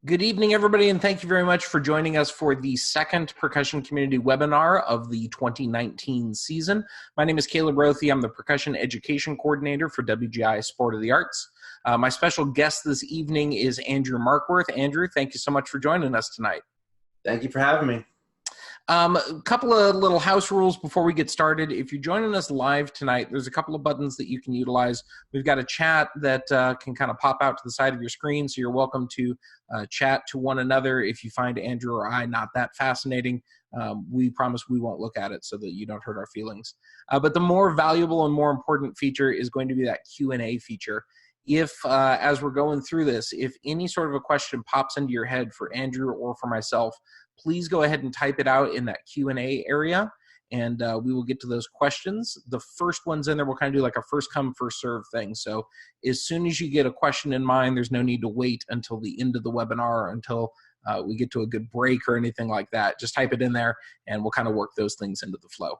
Good evening, everybody, and thank you very much for joining us for the second Percussion Community webinar of the 2019 season. My name is Caleb Rothy. I'm the Percussion Education Coordinator for WGI Sport of the Arts. My special guest this evening is Andrew Markworth. Andrew, thank you so much for joining us tonight. Thank you for having me. A couple of little house rules before we get started. If you're joining us live tonight, there's a couple of buttons that you can utilize. We've got a chat that can kind of pop out to the side of your screen, so you're welcome to chat to one another. If you find Andrew or I not that fascinating, we promise we won't look at it so that you don't hurt our feelings. But the more valuable and more important feature is going to be that Q&A feature. If, as we're going through this, if any sort of a question pops into your head for Andrew or for myself, please go ahead and type it out in that Q&A area, and we will get to those questions. The first ones in there, we'll kind of do like a first come, first serve thing. So as soon as you get a question in mind, there's no need to wait until the end of the webinar, until we get to a good break or anything like that. Just type it in there, and we'll kind of work those things into the flow.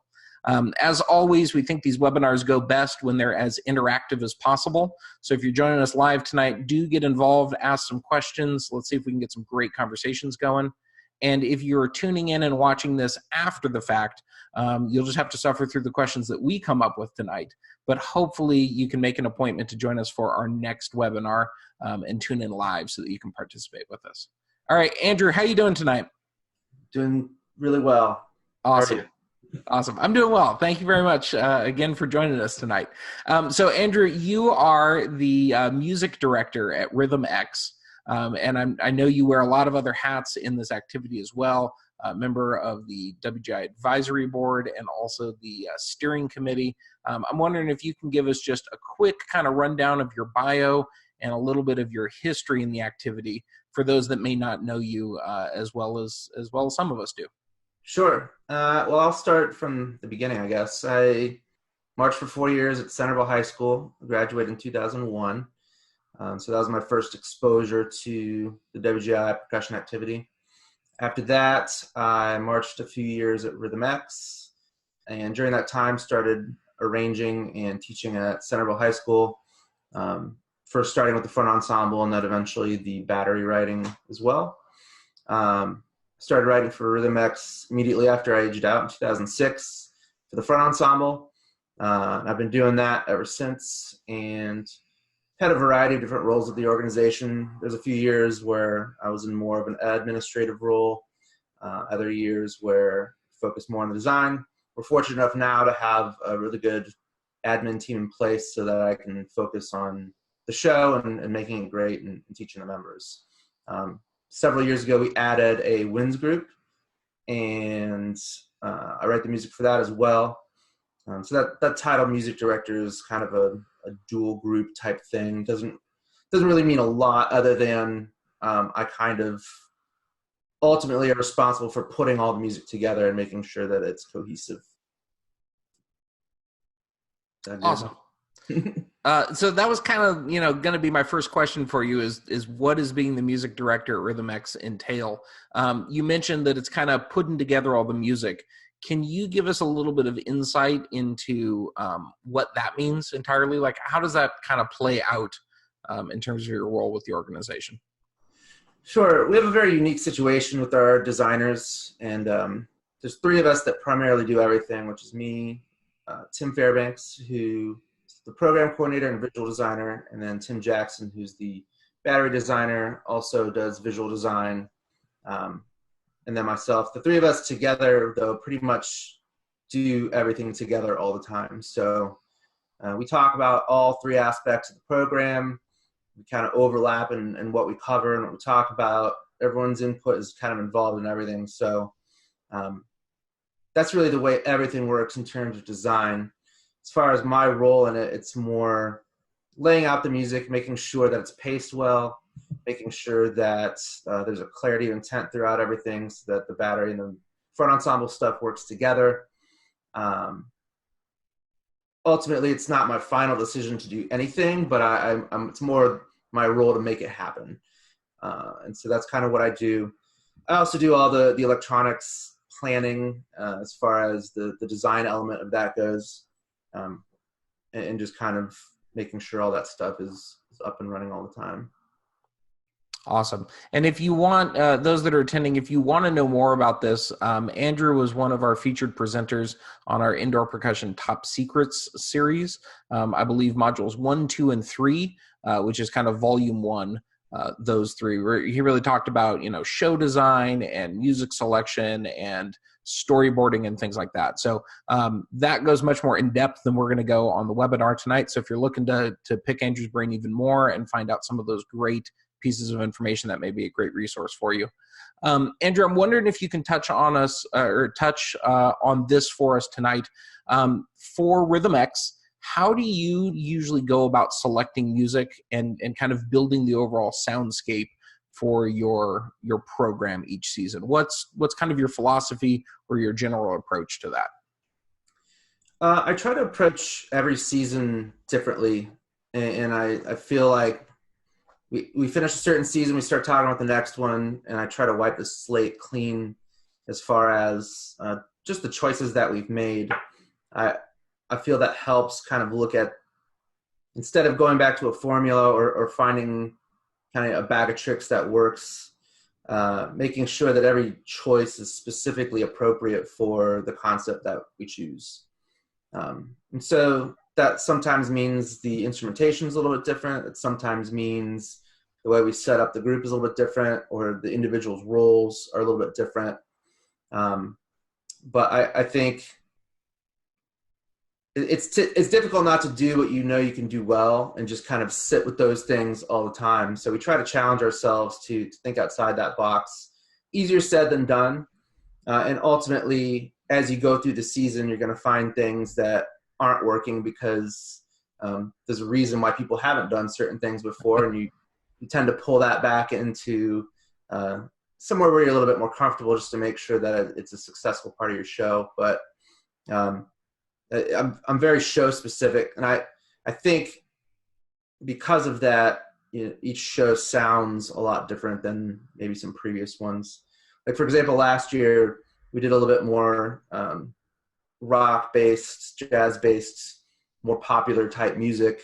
As always, we think these webinars go best when they're as interactive as possible. So if you're joining us live tonight, do get involved, ask some questions. Let's see if we can get some great conversations going. And if you're tuning in and watching this after the fact, you'll just have to suffer through the questions that we come up with tonight. But hopefully you can make an appointment to join us for our next webinar and tune in live so that you can participate with us. All right, Andrew, how are you doing tonight? Doing really well. Awesome. Awesome. I'm doing well. Thank you very much again for joining us tonight. So Andrew, you are the music director at Rhythm X. And I know you wear a lot of other hats in this activity as well, member of the WGI Advisory Board and also the steering committee. I'm wondering if you can give us just a quick kind of rundown of your bio and a little bit of your history in the activity for those that may not know you as well as some of us do. Sure. Well, I'll start from the beginning, I guess. I marched for 4 years at Centerville High School, graduated in 2001. So that was my first exposure to the WGI percussion activity. After that, I marched a few years at Rhythm X, and during that time started arranging and teaching at Centerville High School, first starting with the Front Ensemble and then eventually the battery writing as well. Started writing for Rhythm X immediately after I aged out in 2006 for the Front Ensemble. I've been doing that ever since, and had a variety of different roles at the organization. There's a few years where I was in more of an administrative role, other years where I focused more on the design. We're fortunate enough now to have a really good admin team in place so that I can focus on the show and making it great and teaching the members. Several years ago, we added a winds group, and I write the music for that as well. So that title music director is kind of a dual group type thing. Doesn't really mean a lot other than I kind of ultimately are responsible for putting all the music together and making sure that it's cohesive. Awesome. So that was kind of, going to be my first question for you is what is being the music director at Rhythm X entail? You mentioned that it's kind of putting together all the music. Can you give us a little bit of insight into what that means entirely? Like, how does that kind of play out in terms of your role with the organization? Sure. We have a very unique situation with our designers, and there's three of us that primarily do everything, which is me, Tim Fairbanks, who is the program coordinator and visual designer, and then Tim Jackson, who's the battery designer, also does visual design, and then myself. The three of us together, though, pretty much do everything together all the time. So we talk about all three aspects of the program. We kind of overlap in what we cover and what we talk about. Everyone's input is kind of involved in everything. So that's really the way everything works in terms of design. As far as my role in it, it's more laying out the music, making sure that it's paced well, making sure that there's a clarity of intent throughout everything so that the battery and the front ensemble stuff works together. Ultimately, it's not my final decision to do anything, but it's more my role to make it happen. And so that's kind of what I do. I also do all the electronics planning as far as the design element of that goes, and just kind of making sure all that stuff is up and running all the time. Awesome. And if you want, those that are attending, if you want to know more about this, Andrew was one of our featured presenters on our Indoor Percussion Top Secrets series. I believe modules 1, 2, and 3, which is kind of volume 1, those 3, where he really talked about, show design and music selection and storyboarding and things like that. So that goes much more in depth than we're going to go on the webinar tonight. So if you're looking to pick Andrew's brain even more and find out some of those great pieces of information, that may be a great resource for you. Andrew, I'm wondering if you can touch on this for us tonight. For Rhythm X, how do you usually go about selecting music and kind of building the overall soundscape for your program each season? What's kind of your philosophy or your general approach to that? I try to approach every season differently, and I feel like we finish a certain season, we start talking about the next one, and I try to wipe the slate clean as far as just the choices that we've made. I feel that helps kind of look at, instead of going back to a formula or finding kind of a bag of tricks that works, making sure that every choice is specifically appropriate for the concept that we choose. And so that sometimes means the instrumentation is a little bit different. It sometimes means the way we set up the group is a little bit different, or the individual's roles are a little bit different. But I think it's difficult not to do what you can do well and just kind of sit with those things all the time. So we try to challenge ourselves to think outside that box. Easier said than done. And ultimately, as you go through the season, you're going to find things that aren't working because there's a reason why people haven't done certain things before, and you tend to pull that back into somewhere where you're a little bit more comfortable, just to make sure that it's a successful part of your show. But I'm very show specific, and I think because of that, each show sounds a lot different than maybe some previous ones. Like, for example, last year we did a little bit more rock-based, jazz-based, more popular type music.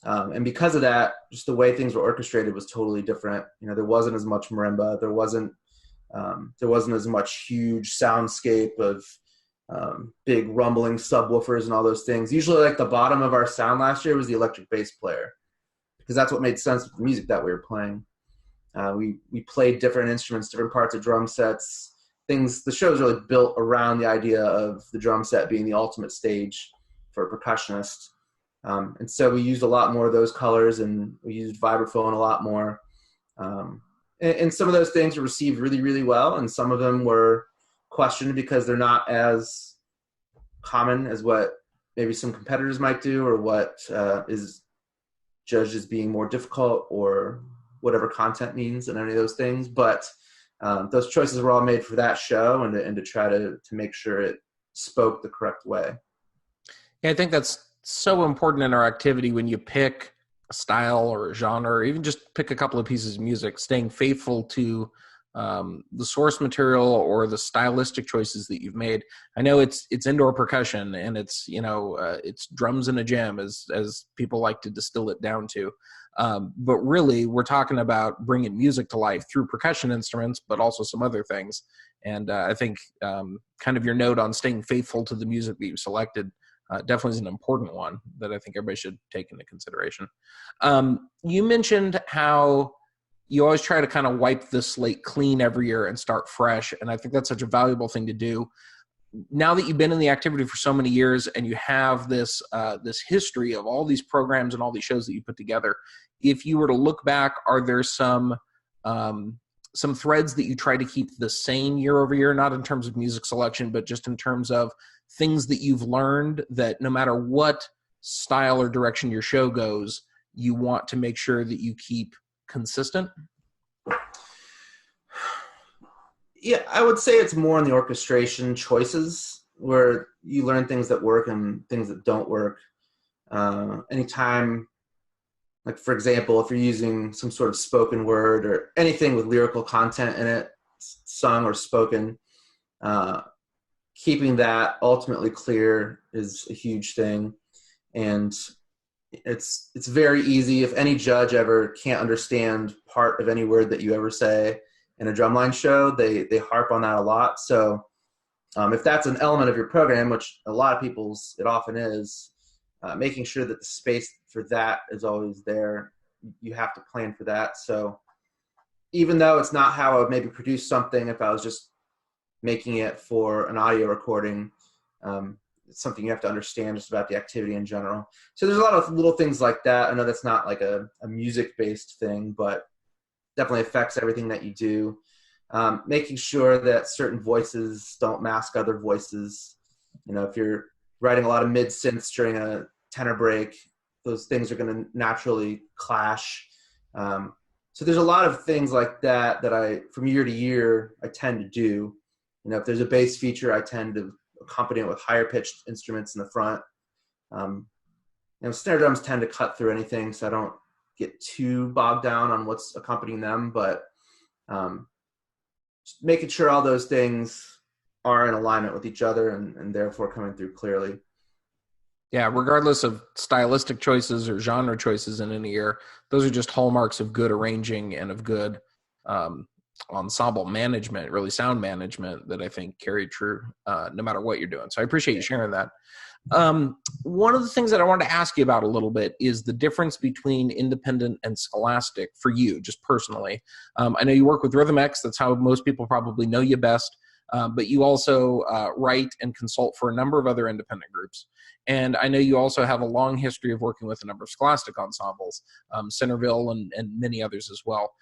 And because of that, just the way things were orchestrated was totally different. There wasn't as much marimba. There wasn't as much huge soundscape of big rumbling subwoofers and all those things. Usually, like, the bottom of our sound last year was the electric bass player, because that's what made sense with the music that we were playing. We played different instruments, different parts of drum sets. The show is really built around the idea of the drum set being the ultimate stage for a percussionist. And so we used a lot more of those colors, and we used vibraphone a lot more. And some of those things were received really, really well, and some of them were questioned because they're not as common as what maybe some competitors might do, or what is judged as being more difficult, or whatever content means, and any of those things. But those choices were all made for that show, and to try to make sure it spoke the correct way. Yeah, I think that's so important in our activity when you pick a style or a genre, or even just pick a couple of pieces of music, staying faithful to the source material or the stylistic choices that you've made. I know it's indoor percussion, and it's drums in a jam, as people like to distill it down to. But really, we're talking about bringing music to life through percussion instruments, but also some other things. And I think kind of your note on staying faithful to the music that you've selected definitely is an important one that I think everybody should take into consideration. You mentioned how you always try to kind of wipe the slate clean every year and start fresh. And I think that's such a valuable thing to do. Now that you've been in the activity for so many years, and you have this history of all these programs and all these shows that you put together, if you were to look back, are there some threads that you try to keep the same year over year, not in terms of music selection, but just in terms of things that you've learned that no matter what style or direction your show goes, you want to make sure that you keep consistent? Yeah, I would say it's more on the orchestration choices, where you learn things that work and things that don't work. Anytime, like, for example, if you're using some sort of spoken word or anything with lyrical content in it, sung or spoken, keeping that ultimately clear is a huge thing. And It's very easy. If any judge ever can't understand part of any word that you ever say in a drumline show, they harp on that a lot. So if that's an element of your program, which a lot of people's it often is, making sure that the space for that is always there. You have to plan for that. So even though it's not how I would maybe produce something, if I was just making it for an audio recording, it's something you have to understand just about the activity in general. So there's a lot of little things like that. I know that's not like a music-based thing, but definitely affects everything that you do. Making sure that certain voices don't mask other voices. You know, if you're writing a lot of mid-synths during a tenor break, those things are going to naturally clash. So there's a lot of things like that I, from year to year, I tend to do. You know, if there's a bass feature, I tend to accompany it with higher pitched instruments in the front. You know, snare drums tend to cut through anything, so I don't get too bogged down on what's accompanying them, but just making sure all those things are in alignment with each other and therefore coming through clearly. Yeah, regardless of stylistic choices or genre choices in any year, those are just hallmarks of good arranging and of good ensemble management, really sound management, that I think carry true no matter what you're doing. So I appreciate you sharing that. One of the things that I wanted to ask you about a little bit is the difference between independent and scholastic for you, just personally. I know you work with Rhythm X. That's how most people probably know you best. But you also write and consult for a number of other independent groups. And I know you also have a long history of working with a number of scholastic ensembles, Centerville and many others as well.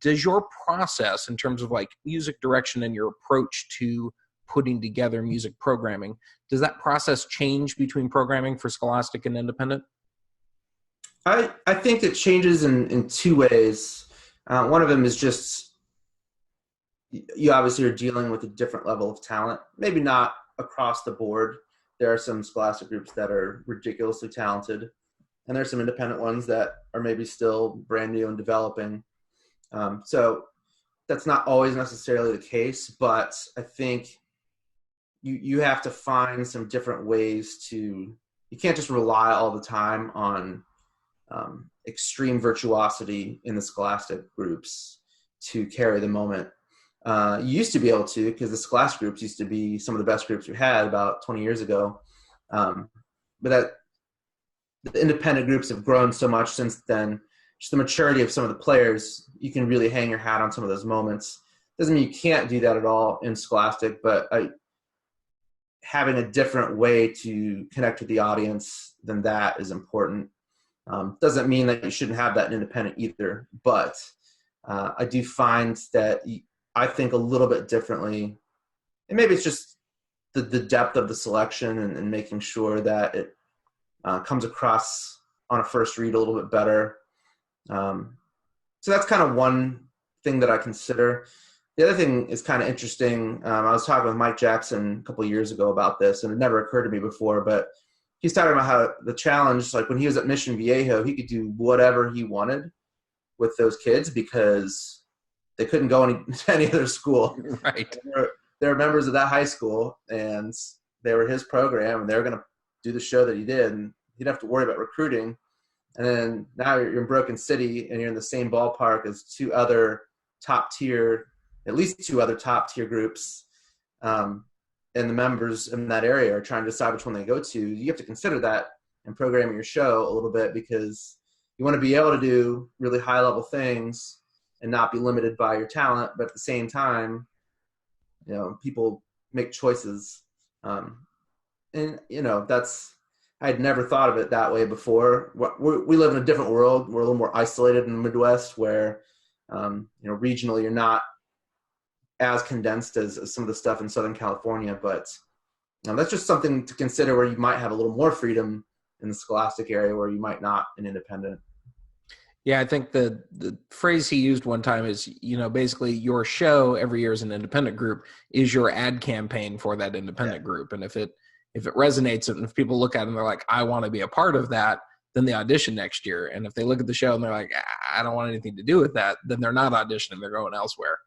Does your process in terms of like music direction and your approach to putting together music programming, does that process change between programming for scholastic and independent? I think it changes in two ways. One of them is just, you obviously are dealing with a different level of talent, maybe not across the board. There are some scholastic groups that are ridiculously talented, and there's some independent ones that are maybe still brand new and developing. So that's not always necessarily the case, but I think you have to find some different ways to, you can't just rely all the time on extreme virtuosity in the scholastic groups to carry the moment. You used to be able to, because the scholastic groups used to be some of the best groups we had about 20 years ago. But that the independent groups have grown so much since then. Just the maturity of some of the players, you can really hang your hat on some of those moments. Doesn't mean you can't do that at all in scholastic, but having a different way to connect with the audience than that is important. Doesn't mean that you shouldn't have that in independent either, but I do find that I think a little bit differently, and maybe it's just the depth of the selection and making sure that it comes across on a first read a little bit better. So that's kind of one thing that I consider. The other thing is kind of interesting. I was talking with Mike Jackson a couple of years ago about this, and it never occurred to me before, but he's talking about how the challenge, like when he was at Mission Viejo, he could do whatever he wanted with those kids because they couldn't go to any other school. Right. They were members of that high school, and they were his program, and they were going to do the show that he did, and he'd have to worry about recruiting. And then now you're in Broken City, and you're in the same ballpark as at least two other top-tier groups, and the members in that area are trying to decide which one they go to. You have to consider that in programming your show a little bit, because you want to be able to do really high-level things and not be limited by your talent, but at the same time, you know, people make choices. And, you know, I'd never thought of it that way before. We live in a different world. We're a little more isolated in the Midwest where, you know, regionally you're not as condensed as some of the stuff in Southern California, but that's just something to consider where you might have a little more freedom in the scholastic area where you might not in independent. Yeah, I think the phrase he used one time is, you know, basically your show every year as an independent group is your ad campaign for that independent group. And if it resonates and if people look at it and they're like, I want to be a part of that, then they audition next year. And if they look at the show and they're like, I don't want anything to do with that, then they're not auditioning, they're going elsewhere.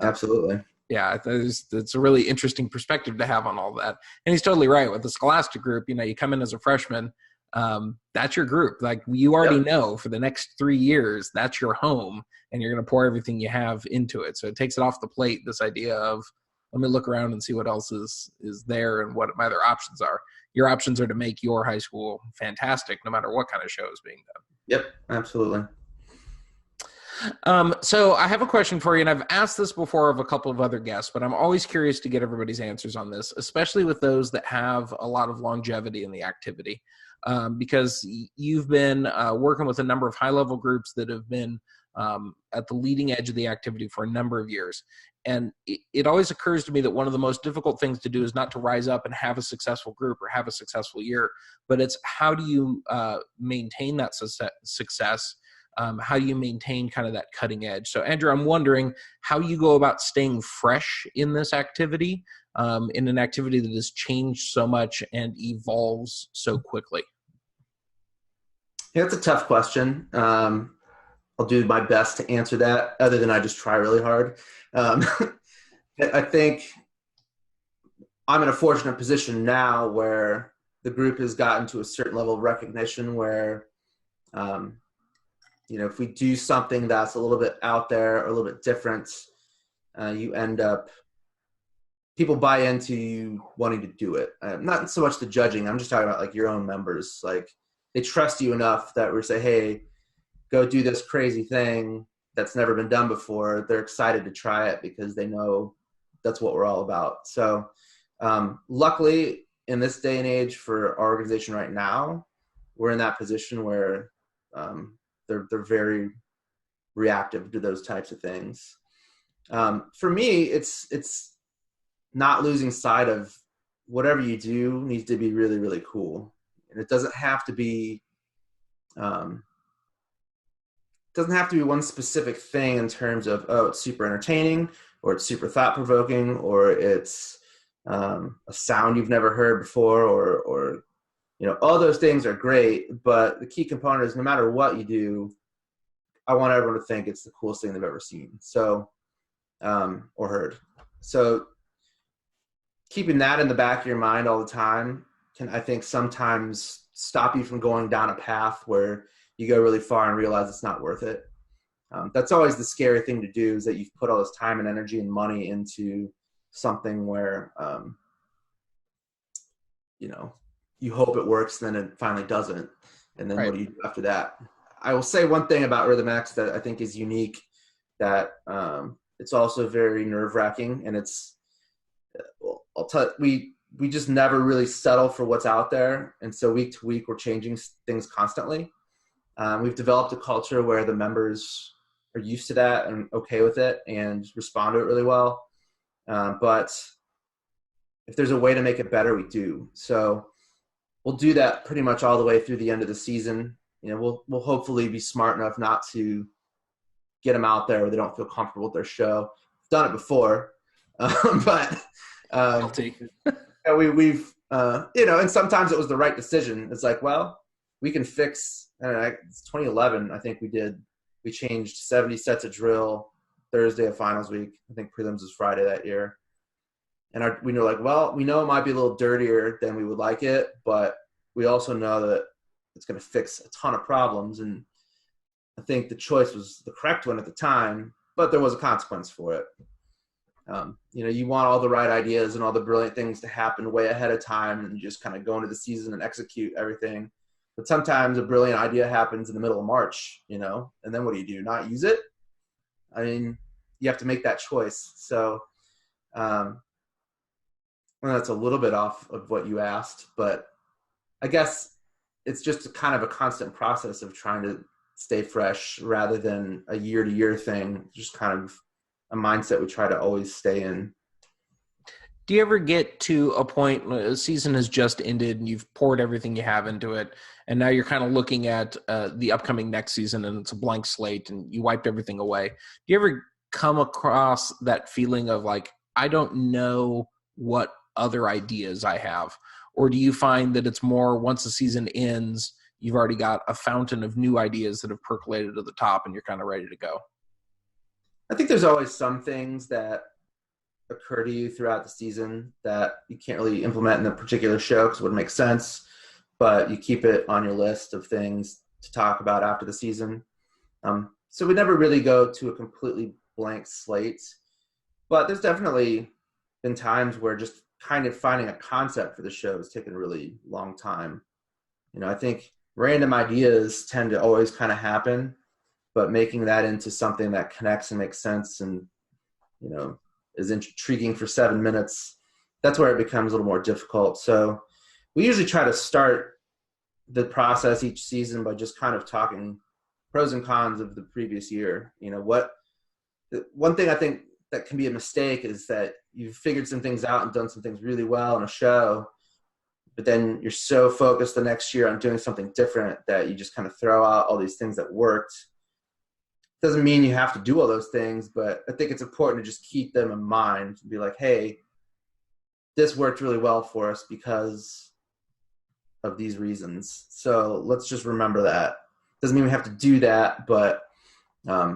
Absolutely. Yeah, it's a really interesting perspective to have on all that. And he's totally right. With the scholastic group, you know, you come in as a freshman, that's your group. Like, you already Yep. know for the next 3 years, that's your home, and you're going to pour everything you have into it. So it takes it off the plate, this idea of, let me look around and see what else is there and what my other options are. Your options are to make your high school fantastic, no matter what kind of show is being done. Yep, absolutely. So I have a question for you, and I've asked this before of a couple of other guests, but I'm always curious to get everybody's answers on this, especially with those that have a lot of longevity in the activity, because you've been working with a number of high-level groups that have been at the leading edge of the activity for a number of years. And it always occurs to me that one of the most difficult things to do is not to rise up and have a successful group or have a successful year, but it's how do you maintain that success. How do you maintain kind of that cutting edge? So, Andrew, I'm wondering how you go about staying fresh in this activity, in an activity that has changed so much and evolves so quickly. Yeah, it's a tough question. I'll do my best to answer that, other than I just try really hard. I think I'm in a fortunate position now where the group has gotten to a certain level of recognition where, if we do something that's a little bit out there or a little bit different, you end up, people buy into you wanting to do it. Not so much the judging. I'm just talking about like your own members. Like, they trust you enough that we say, hey, go do this crazy thing that's never been done before. They're excited to try it because they know that's what we're all about. So luckily, in this day and age for our organization right now, we're in that position where they're very reactive to those types of things. For me, it's not losing sight of whatever you do needs to be really, really cool. And it doesn't have to be one specific thing in terms of, oh, it's super entertaining, or it's super thought-provoking, or it's a sound you've never heard before, or all those things are great, but the key component is no matter what you do, I want everyone to think it's the coolest thing they've ever seen, so or heard. So keeping that in the back of your mind all the time can, I think, sometimes stop you from going down a path where you go really far and realize it's not worth it. That's always the scary thing to do, is that you've put all this time and energy and money into something where, you hope it works, then it finally doesn't. And then What do you do after that? I will say one thing about Rhythm X that I think is unique, that it's also very nerve-wracking, and it's, I'll tell you, we just never really settle for what's out there. And so week to week, we're changing things constantly. We've developed a culture where the members are used to that and okay with it and respond to it really well. But if there's a way to make it better, we do. So we'll do that pretty much all the way through the end of the season. We'll hopefully be smart enough not to get them out there where they don't feel comfortable with their show. I've done it before, but we've and sometimes it was the right decision. It's like, well, we can fix. It's 2011. I think we changed 70 sets of drill Thursday of finals week. I think prelims was Friday that year. And we were like, well, we know it might be a little dirtier than we would like it, but we also know that it's going to fix a ton of problems. And I think the choice was the correct one at the time, but there was a consequence for it. You want all the right ideas and all the brilliant things to happen way ahead of time, and you just kind of go into the season and execute everything. But sometimes a brilliant idea happens in the middle of March, and then what do? Not use it? I mean, you have to make that choice. So that's a little bit off of what you asked, but I guess it's just kind of a constant process of trying to stay fresh rather than a year-to-year thing, just kind of a mindset we try to always stay in. Do you ever get to a point when a season has just ended and you've poured everything you have into it, and now you're kind of looking at the upcoming next season and it's a blank slate and you wiped everything away? Do you ever come across that feeling of like, I don't know what other ideas I have? Or do you find that it's more once the season ends, you've already got a fountain of new ideas that have percolated to the top and you're kind of ready to go? I think there's always some things that occur to you throughout the season that you can't really implement in a particular show because it wouldn't make sense. but you keep it on your list of things to talk about after the season. So we never really go to a completely blank slate, but there's definitely been times where just kind of finding a concept for the show has taken a really long time. I think random ideas tend to always kind of happen, but making that into something that connects and makes sense and, is intriguing for 7 minutes, that's where it becomes a little more difficult. So we usually try to start the process each season by just kind of talking pros and cons of the previous year. One thing I think that can be a mistake is that you've figured some things out and done some things really well in a show, but then you're so focused the next year on doing something different that you just kind of throw out all these things that worked. Doesn't mean you have to do all those things, but I think it's important to just keep them in mind and be like, hey, this worked really well for us because of these reasons. So let's just remember that. Doesn't mean we have to do that, but I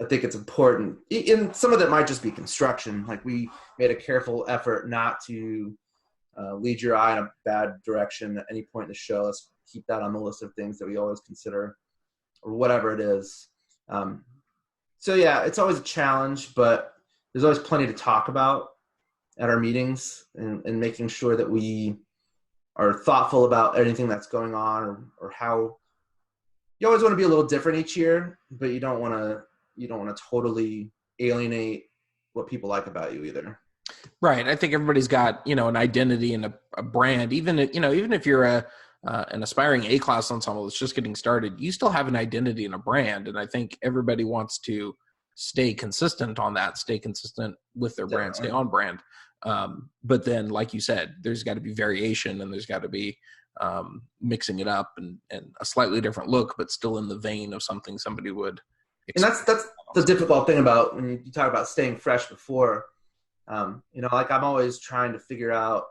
think it's important. And some of that might just be construction. Like we made a careful effort not to lead your eye in a bad direction at any point in the show. Let's keep that on the list of things that we always consider, or whatever it is. So yeah, it's always a challenge, but there's always plenty to talk about at our meetings, and making sure that we are thoughtful about anything that's going on, or how you always want to be a little different each year, but you don't want to totally alienate what people like about you either. Right. I think everybody's got, an identity and a brand. Even if you're an aspiring A-class ensemble that's just getting started, you still have an identity and a brand. And I think everybody wants to stay consistent on that, stay consistent with their brand, stay on brand. But then, like you said, there's got to be variation, and there's got to be mixing it up and a slightly different look, but still in the vein of something somebody would expect. And that's the difficult thing about when you talk about staying fresh before. Like I'm always trying to figure out,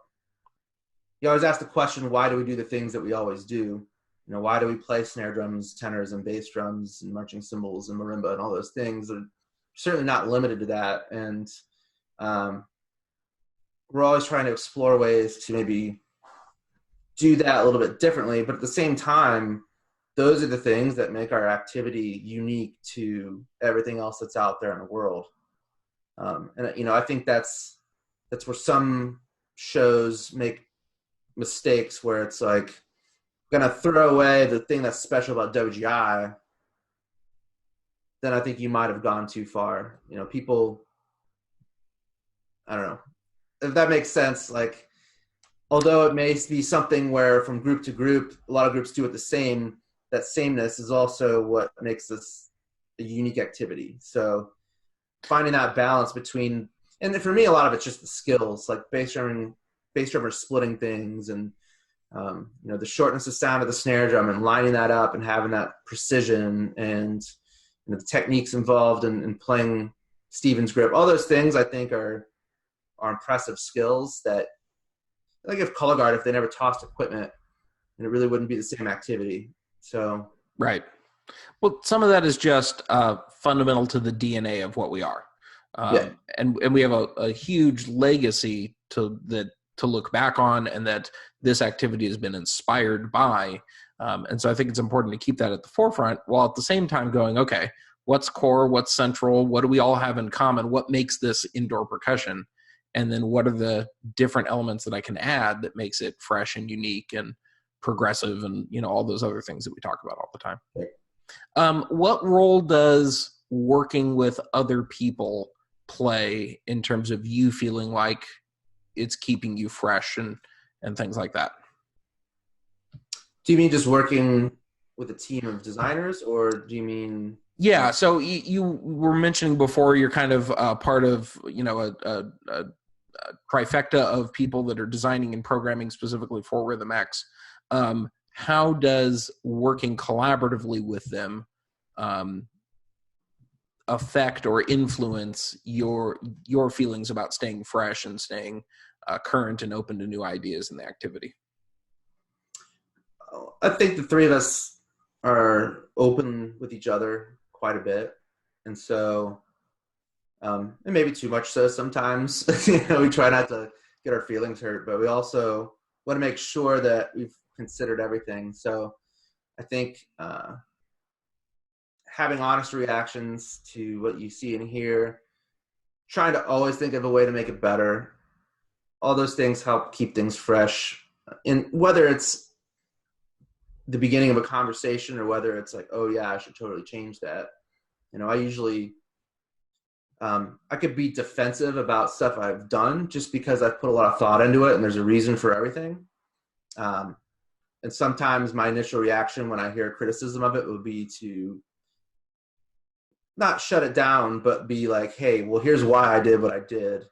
you always ask the question, why do we do the things that we always do? Why do we play snare drums, tenors, and bass drums, and marching cymbals, and marimba, and all those things? Are certainly not limited to that. And we're always trying to explore ways to maybe do that a little bit differently. But at the same time, those are the things that make our activity unique to everything else that's out there in the world. And I think that's where some shows make mistakes, where it's like gonna throw away the thing that's special about WGI. Then I think you might have gone too far. People, I don't know if that makes sense. Like, although it may be something where from group to group, a lot of groups do it the same, that sameness is also what makes this a unique activity. So finding that balance between, and for me, a lot of it's just the skills, like bass drummers splitting things, and the shortness of sound of the snare drum, and lining that up and having that precision, and the techniques involved in playing Stevens grip. All those things I think are impressive skills that, like, if color guard, if they never tossed equipment, then it really wouldn't be the same activity. So right. Well, some of that is just fundamental to the DNA of what we are. And we have a huge legacy to look back on, and that this activity has been inspired by. And so I think it's important to keep that at the forefront, while at the same time going, okay, what's core, what's central, what do we all have in common, what makes this indoor percussion? And then what are the different elements that I can add that makes it fresh and unique and progressive, and all those other things that we talk about all the time. Right. What role does working with other people play in terms of you feeling like it's keeping you fresh and things like that? Do you mean just working with a team of designers, or do you mean? Yeah. So you were mentioning before, you're kind of part of, a trifecta of people that are designing and programming specifically for Rhythm X. How does working collaboratively with them affect or influence your feelings about staying fresh and staying current and open to new ideas in the activity? I think the three of us are open with each other quite a bit. And so, and maybe too much so sometimes, we try not to get our feelings hurt, but we also want to make sure that we've considered everything. So I think having honest reactions to what you see and hear, trying to always think of a way to make it better, all those things help keep things fresh. And whether it's the beginning of a conversation or whether it's like, oh yeah, I should totally change that. I usually, I could be defensive about stuff I've done just because I've put a lot of thought into it and there's a reason for everything. And sometimes my initial reaction when I hear criticism of it would be to not shut it down, but be like, hey, well, here's why I did what I did.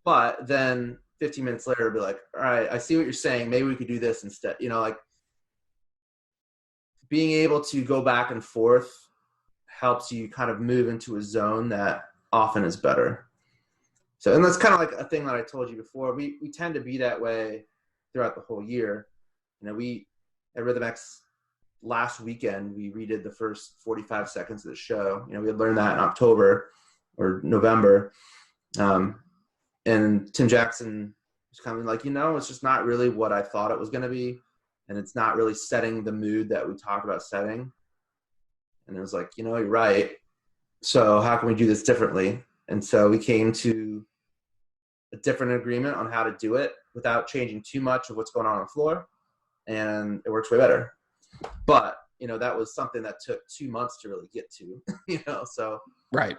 But then 15 minutes later, be like, all right, I see what you're saying. Maybe we could do this instead. Like being able to go back and forth helps you kind of move into a zone that often is better. So, and that's kind of like a thing that I told you before. We tend to be that way throughout the whole year. We at Rhythm X last weekend, we redid the first 45 seconds of the show. We had learned that in October or November. And Tim Jackson was kind of like, it's just not really what I thought it was going to be. And it's not really setting the mood that we talked about setting. And it was like, you're right. So how can we do this differently? And so we came to a different agreement on how to do it without changing too much of what's going on the floor. And it works way better. But, that was something that took 2 months to really get to, so. Right.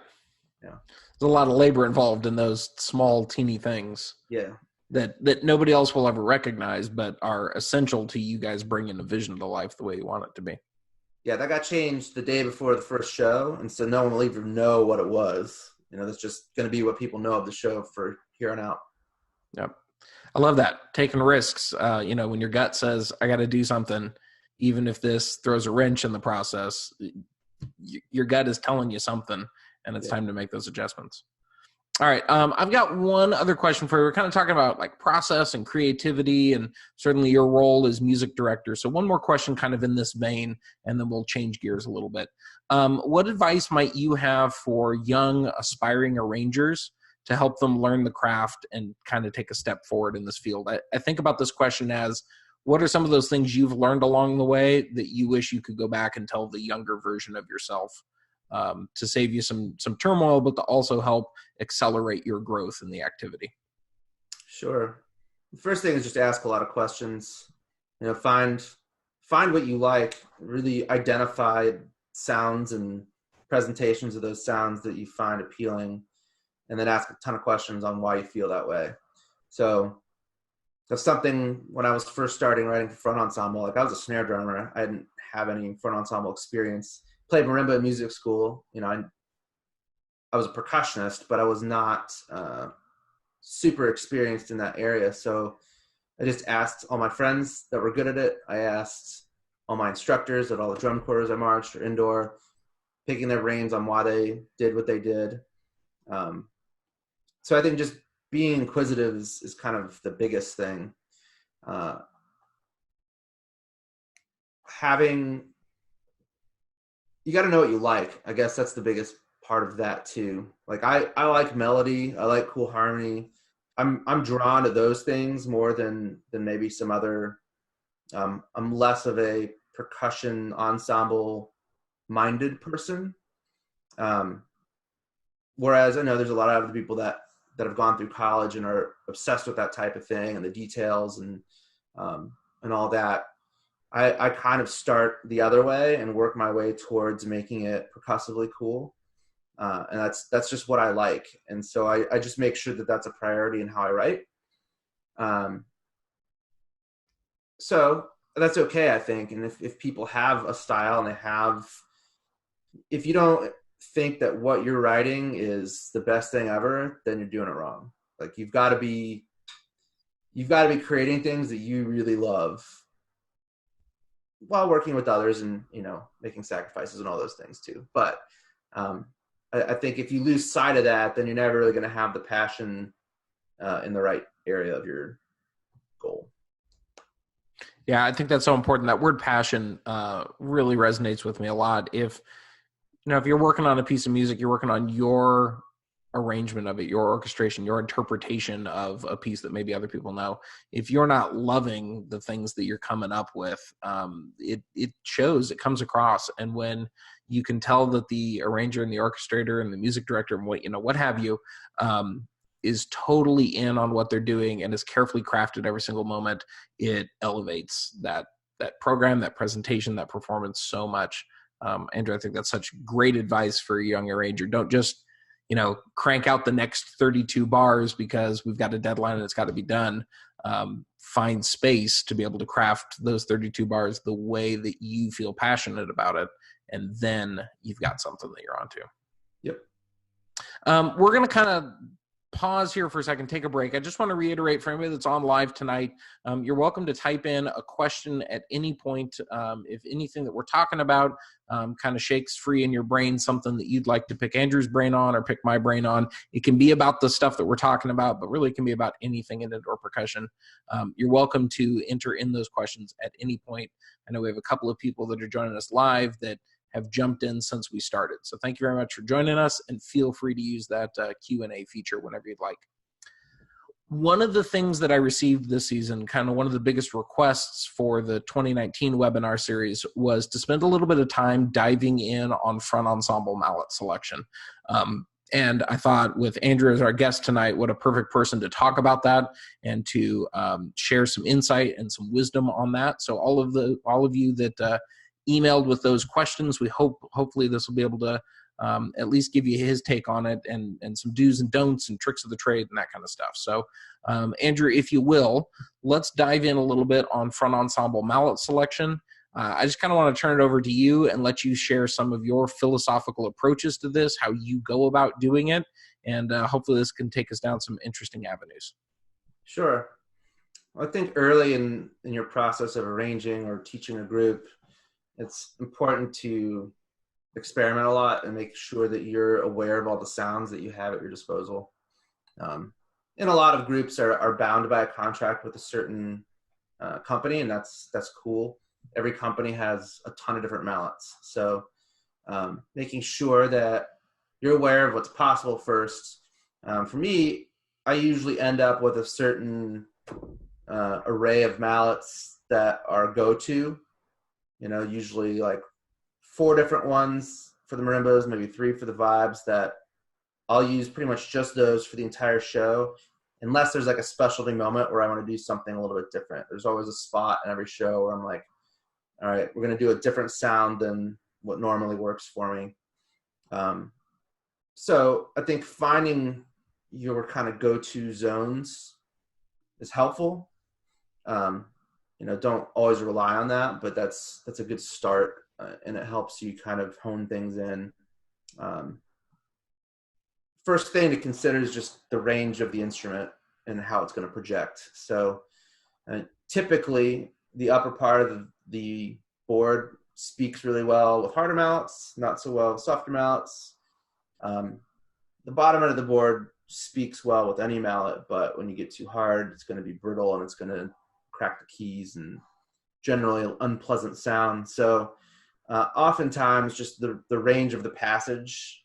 Yeah. There's a lot of labor involved in those small, teeny things. Yeah. That nobody else will ever recognize, but are essential to you guys bringing a vision to life the way you want it to be. Yeah, that got changed the day before the first show, and so no one will even know what it was. That's just going to be what people know of the show for here on out. Yep. I love that. Taking risks. When your gut says, I got to do something, even if this throws a wrench in the process, your gut is telling you something, and it's time to make those adjustments. All right. I've got one other question for you. We're kind of talking about like process and creativity and certainly your role as music director. So one more question kind of in this vein, and then we'll change gears a little bit. What advice might you have for young aspiring arrangers to help them learn the craft and kind of take a step forward in this field? I think about this question as, what are some of those things you've learned along the way that you wish you could go back and tell the younger version of yourself? To save you some turmoil, but to also help accelerate your growth in the activity? Sure. The first thing is just ask a lot of questions. Find what you like. Really identify sounds and presentations of those sounds that you find appealing, and then ask a ton of questions on why you feel that way. So that's something when I was first starting writing for Front Ensemble. Like I was a snare drummer. I didn't have any Front Ensemble experience. Played marimba in music school. I was a percussionist, but I was not super experienced in that area. So I just asked all my friends that were good at it. I asked all my instructors at all the drum corps I marched or indoor, picking their brains on why they did what they did. So I think just being inquisitive is kind of the biggest thing. You got to know what you like. I guess that's the biggest part of that too. Like I like melody. I like cool harmony. I'm drawn to those things more than maybe some other. I'm less of a percussion ensemble minded person. Whereas I know there's a lot of other people that have gone through college and are obsessed with that type of thing and the details and all that. I kind of start the other way and work my way towards making it percussively cool. And that's just what I like. And so I just make sure that that's a priority in how I write. So that's okay, I think. And if people have a style and if you don't think that what you're writing is the best thing ever, then you're doing it wrong. Like you've got to be creating things that you really love, while working with others and, making sacrifices and all those things too. But I think if you lose sight of that, then you're never really going to have the passion in the right area of your goal. Yeah, I think that's so important. That word passion really resonates with me a lot. If you're working on a piece of music, you're working on your arrangement of it, your orchestration, your interpretation of a piece that maybe other people know, if you're not loving the things that you're coming up with, it shows, it comes across. And when you can tell that the arranger and the orchestrator and the music director and what have you, is totally in on what they're doing and is carefully crafted every single moment, it elevates that program, that presentation, that performance so much. Andrew, I think that's such great advice for a young arranger. Don't just crank out the next 32 bars because we've got a deadline and it's got to be done. Find space to be able to craft those 32 bars the way that you feel passionate about it, and then you've got something that you're onto. Yep. We're going to kind of pause here for a second, take a break. I just want to reiterate for anybody that's on live tonight, you're welcome to type in a question at any point. If anything that we're talking about kind of shakes free in your brain, something that you'd like to pick Andrew's brain on or pick my brain on, it can be about the stuff that we're talking about, but really it can be about anything in indoor percussion. You're welcome to enter in those questions at any point. I know we have a couple of people that are joining us live that have jumped in since we started. So thank you very much for joining us, and feel free to use that Q&A feature whenever you'd like. One of the things that I received this season, kind of one of the biggest requests for the 2019 webinar series, was to spend a little bit of time diving in on front ensemble mallet selection. And I thought, with Andrew as our guest tonight, what a perfect person to talk about that and to share some insight and some wisdom on that. So all of you that emailed with those questions, we hopefully this will be able to at least give you his take on it and some do's and don'ts and tricks of the trade and that kind of stuff. So Andrew, if you will, let's dive in a little bit on front ensemble mallet selection. I just kind of want to turn it over to you and let you share some of your philosophical approaches to this, how you go about doing it, and hopefully this can take us down some interesting avenues. Sure. Well, I think early in your process of arranging or teaching a group, it's important to experiment a lot and make sure that you're aware of all the sounds that you have at your disposal. And a lot of groups are bound by a contract with a certain company, and that's cool. Every company has a ton of different mallets. So making sure that you're aware of what's possible first. For me, I usually end up with a certain array of mallets that are go-to. Usually like 4 different ones for the marimbas, maybe 3 for the vibes, that I'll use pretty much just those for the entire show, unless there's like a specialty moment where I want to do something a little bit different. There's always a spot in every show where I'm like, all right, we're going to do a different sound than what normally works for me. So I think finding your kind of go-to zones is helpful. Don't always rely on that, but that's a good start, and it helps you kind of hone things in. First thing to consider is just the range of the instrument and how it's going to project. So typically the upper part of the board speaks really well with harder mallets, not so well with softer mallets. The bottom end of the board speaks well with any mallet, but when you get too hard, it's going to be brittle and it's going to crack the keys and generally unpleasant sound. So oftentimes just the range of the passage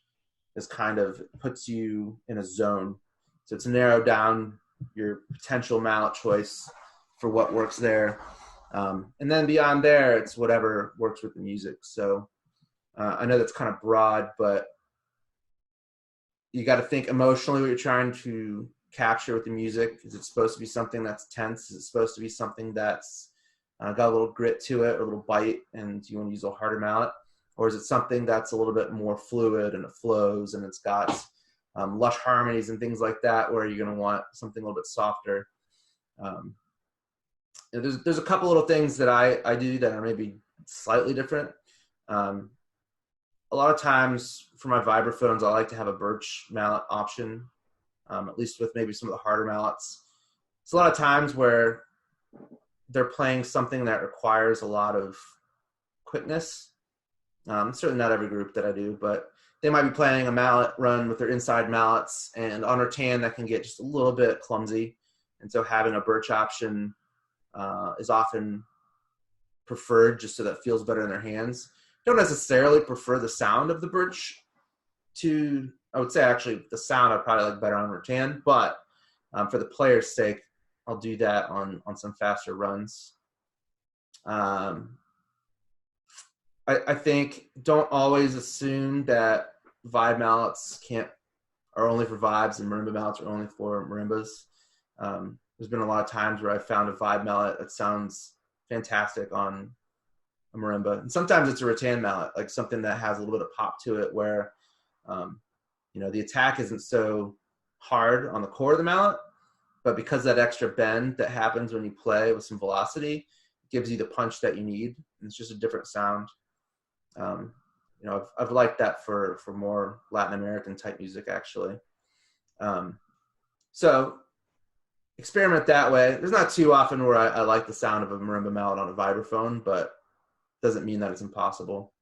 is kind of puts you in a zone. So it's narrowed down your potential mallet choice for what works there. And then beyond there, it's whatever works with the music. So I know that's kind of broad, but you got to think emotionally what you're trying to capture with the music. Is it supposed to be something that's tense? Is it supposed to be something that's got a little grit to it or a little bite and you want to use a harder mallet? Or is it something that's a little bit more fluid and it flows and it's got lush harmonies and things like that, where you're going to want something a little bit softer? There's a couple little things that I do that are maybe slightly different. A lot of times for my vibraphones, I like to have a birch mallet option, at least with maybe some of the harder mallets. It's a lot of times where they're playing something that requires a lot of quickness. Certainly not every group that I do, but they might be playing a mallet run with their inside mallets, and on rattan that can get just a little bit clumsy. And so having a birch option is often preferred just so that it feels better in their hands. Don't necessarily prefer the sound of the birch I would say actually the sound I probably like better on rattan, but for the player's sake, I'll do that on some faster runs. I think don't always assume that vibe mallets are only for vibes and marimba mallets are only for marimbas. There's been a lot of times where I found a vibe mallet that sounds fantastic on a marimba, and sometimes it's a rattan mallet, like something that has a little bit of pop to it, where the attack isn't so hard on the core of the mallet, but because that extra bend that happens when you play with some velocity gives you the punch that you need, and it's just a different sound. I've liked that for more Latin American type music, actually. So experiment that way. There's not too often where I like the sound of a marimba mallet on a vibraphone, but doesn't mean that it's impossible.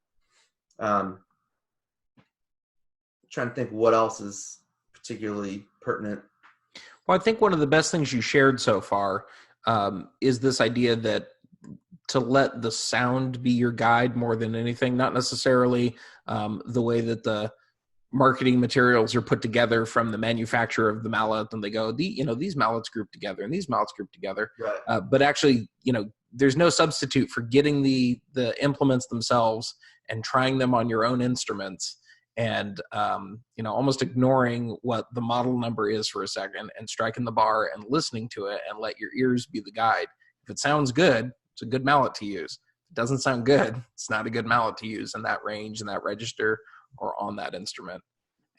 Trying to think what else is particularly pertinent. Well, I think one of the best things you shared so far is this idea that to let the sound be your guide more than anything, not necessarily the way that the marketing materials are put together from the manufacturer of the mallet, and they go, these mallets group together and these mallets group together. Right. But actually, there's no substitute for getting the implements themselves and trying them on your own instruments, and almost ignoring what the model number is for a second and striking the bar and listening to it and let your ears be the guide. If it sounds good, it's a good mallet to use. If it doesn't sound good, it's not a good mallet to use in that range, in that register, or on that instrument.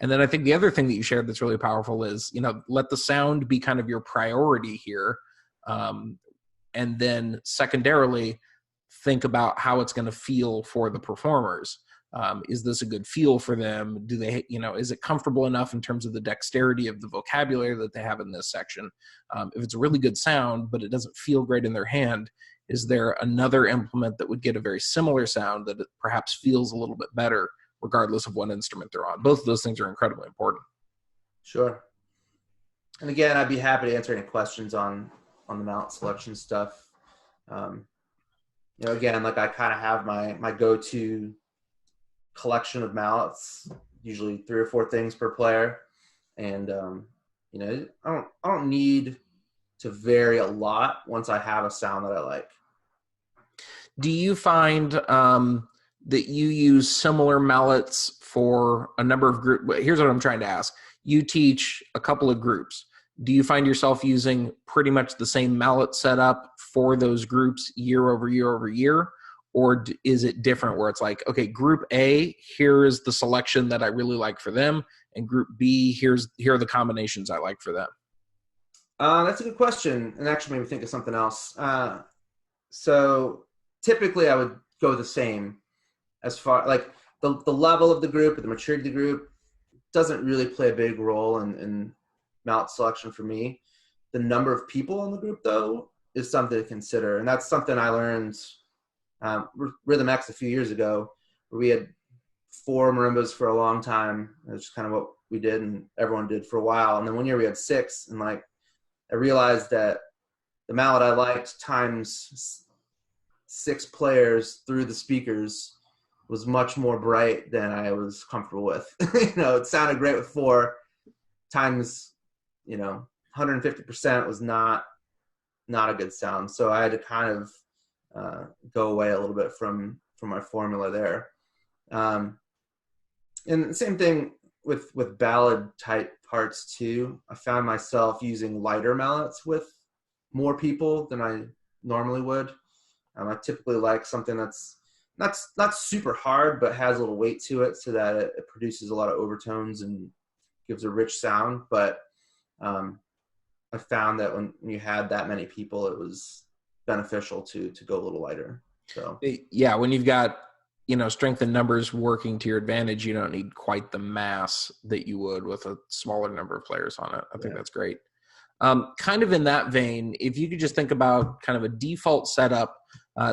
And then I think the other thing that you shared that's really powerful is, let the sound be kind of your priority here. And then secondarily, think about how it's going to feel for the performers. Is this a good feel for them? Do they, is it comfortable enough in terms of the dexterity of the vocabulary that they have in this section? If it's a really good sound, but it doesn't feel great in their hand, is there another implement that would get a very similar sound that it perhaps feels a little bit better, regardless of what instrument they're on? Both of those things are incredibly important. Sure. And again, I'd be happy to answer any questions on the mallet selection stuff. Again, like I kind of have my go-to collection of mallets, usually 3 or 4 things per player. And, I don't need to vary a lot once I have a sound that I like. Do you find that you use similar mallets for a number of groups? Here's what I'm trying to ask. You teach a couple of groups. Do you find yourself using pretty much the same mallet setup for those groups year over year over year? Or is it different where it's like, okay, group A, here is the selection that I really like for them, and group B, here are the combinations I like for them? That's a good question, and actually made me think of something else. So typically I would go the same as far, like the level of the group or the maturity of the group doesn't really play a big role in mallet selection for me. The number of people in the group, though, is something to consider, and that's something I learned Rhythm X a few years ago, where we had 4 marimbas for a long time. That's kind of what we did, and everyone did for a while. And then one year we had 6, and I realized that the mallet I liked times 6 players through the speakers was much more bright than I was comfortable with. It sounded great with 4 times, 150% was not a good sound. So I had to kind of go away a little bit from my formula there. And the same thing with ballad type parts too. I found myself using lighter mallets with more people than I normally would. I typically like something that's not super hard, but has a little weight to it so that it produces a lot of overtones and gives a rich sound. But I found that when you had that many people, it was beneficial to go a little lighter. So yeah, when you've got strength in numbers working to your advantage, you don't need quite the mass that you would with a smaller number of players on it. I think that's great. Kind of in that vein, if you could just think about kind of a default setup,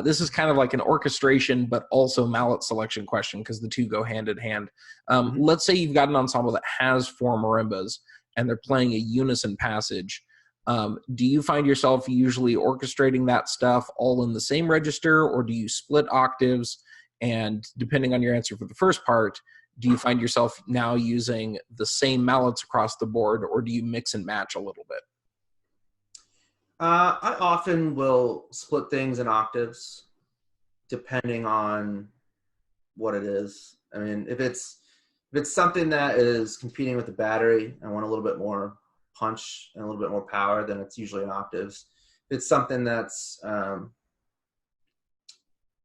this is kind of like an orchestration but also mallet selection question because the two go hand in hand. Let's say you've got an ensemble that has 4 marimbas and they're playing a unison passage. Do you find yourself usually orchestrating that stuff all in the same register, or do you split octaves? And depending on your answer for the first part, do you find yourself now using the same mallets across the board, or do you mix and match a little bit? I often will split things in octaves depending on what it is. I mean, if it's something that is competing with the battery, I want a little bit more punch and a little bit more power, then it's usually in octaves. If it's something that's a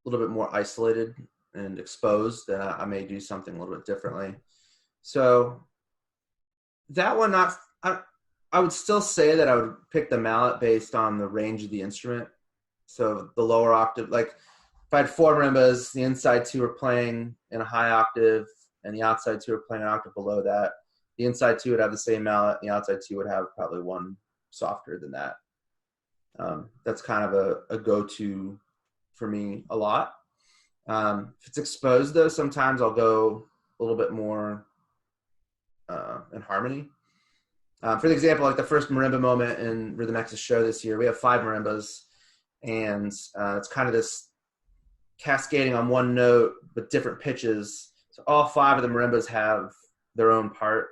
little bit more isolated and exposed, then I may do something a little bit differently. So that one, I would still say that I would pick the mallet based on the range of the instrument. So the lower octave, like if I had 4 marimbas, the inside 2 are playing in a high octave and the outside 2 are playing an octave below that, the inside 2 would have the same mallet, the outside 2 would have probably one softer than that. That's kind of a go-to for me a lot. If it's exposed though, sometimes I'll go a little bit more in harmony. For the example, like the first marimba moment in Rhythm X's show this year, we have 5 marimbas, and it's kind of this cascading on one note with different pitches. So all 5 of the marimbas have their own part,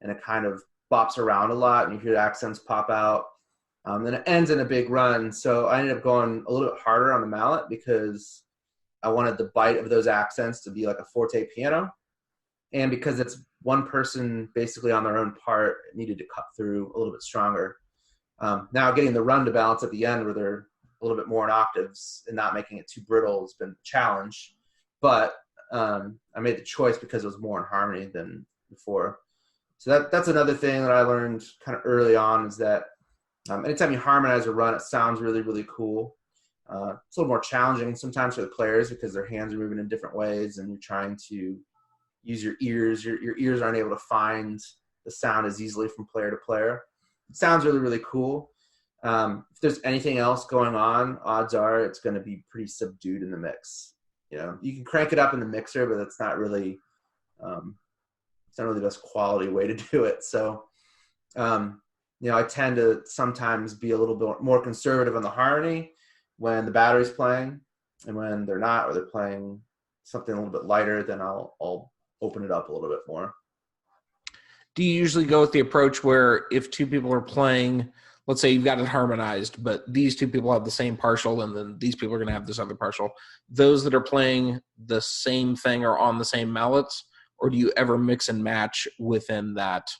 and it kind of bops around a lot, and you hear the accents pop out. Then it ends in a big run. So I ended up going a little bit harder on the mallet because I wanted the bite of those accents to be like a forte piano. And because it's one person basically on their own part, it needed to cut through a little bit stronger. Now getting the run to balance at the end where they're a little bit more in octaves and not making it too brittle has been a challenge. But I made the choice because it was more in harmony than before. So that's another thing that I learned kind of early on, is that anytime you harmonize a run, it sounds really, really cool. It's a little more challenging sometimes for the players because their hands are moving in different ways and you're trying to use your ears. Your ears aren't able to find the sound as easily from player to player. It sounds really, really cool. If there's anything else going on, odds are it's going to be pretty subdued in the mix. You know, you can crank it up in the mixer, but it's not really the best quality way to do it. So, I tend to sometimes be a little bit more conservative on the harmony when the battery's playing, and when they're not, or they're playing something a little bit lighter, then I'll open it up a little bit more. Do you usually go with the approach where if 2 people are playing, let's say you've got it harmonized, but these 2 people have the same partial and then these people are going to have this other partial, those that are playing the same thing are on the same mallets, or do you ever mix and match within that?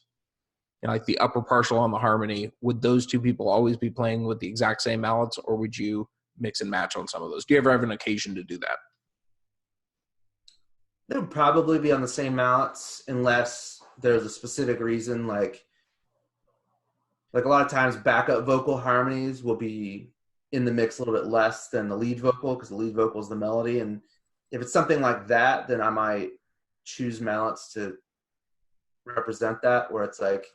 Like the upper partial on the harmony, would those 2 people always be playing with the exact same mallets, or would you mix and match on some of those? Do you ever have an occasion to do that? They would probably be on the same mallets unless there's a specific reason, like a lot of times backup vocal harmonies will be in the mix a little bit less than the lead vocal because the lead vocal is the melody. And if it's something like that, then I might choose mallets to represent that, where it's like,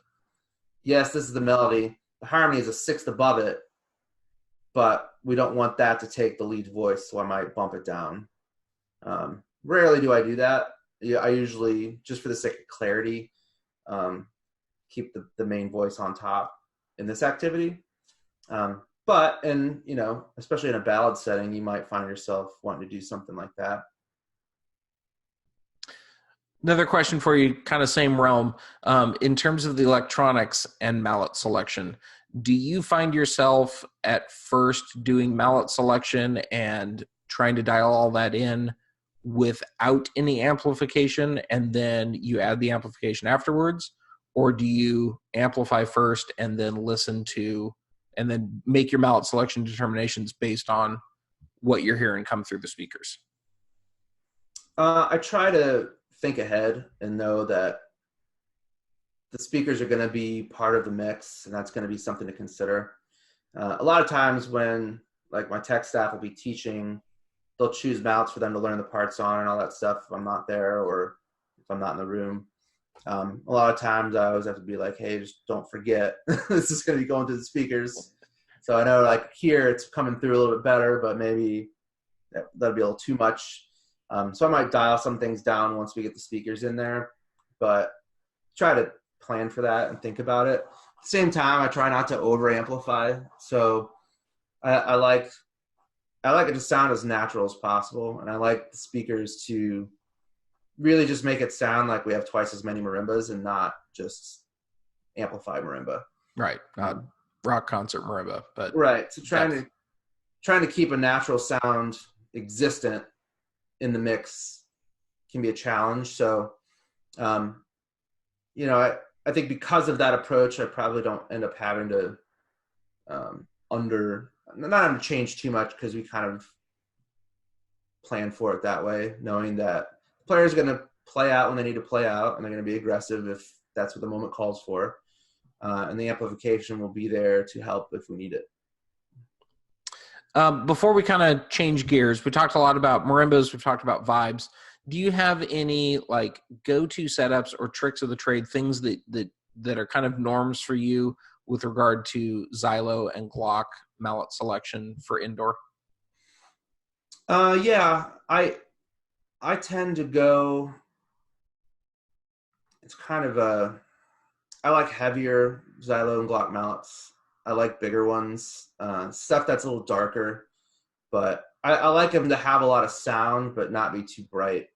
yes, this is the melody. The harmony is a 1/6 above it, but we don't want that to take the lead voice, so I might bump it down. Rarely do I do that. I usually, just for the sake of clarity, keep the main voice on top in this activity. But especially in a ballad setting, you might find yourself wanting to do something like that. Another question for you, kind of same realm. In terms of the electronics and mallet selection, do you find yourself at first doing mallet selection and trying to dial all that in without any amplification, and then you add the amplification afterwards? Or do you amplify first and then listen to, and then make your mallet selection determinations based on what you're hearing come through the speakers? I try to think ahead and know that the speakers are going to be part of the mix, and that's going to be something to consider. A lot of times when, like, my tech staff will be teaching, they'll choose mallets for them to learn the parts on and all that stuff if I'm not there or if I'm not in the room. A lot of times I always have to be like, hey, just don't forget this is going to be going to the speakers. So I know, like, here it's coming through a little bit better, but maybe that'll be a little too much. So I might dial some things down once we get the speakers in there, but try to plan for that and think about it. At the same time, I try not to over amplify. So I like it to sound as natural as possible, and I like the speakers to really just make it sound like we have twice as many marimbas and not just amplify marimba. Right. Rock concert marimba, but right. So trying to keep a natural sound existent in the mix can be a challenge. So, you know, I think because of that approach, I probably don't end up having to not having to change too much, because we kind of plan for it that way, knowing that the players are going to play out when they need to play out, and they're going to be aggressive if that's what the moment calls for. And the amplification will be there to help if we need it. Before we kind of change gears, we talked a lot about marimbas. We've talked about vibes. Do you have any like go-to setups or tricks of the trade, things that are kind of norms for you with regard to Xylo and Glock mallet selection for indoor? Yeah, I tend to go. It's kind of I like heavier Xylo and Glock mallets. I like bigger ones, stuff that's a little darker, but I like them to have a lot of sound, but not be too bright.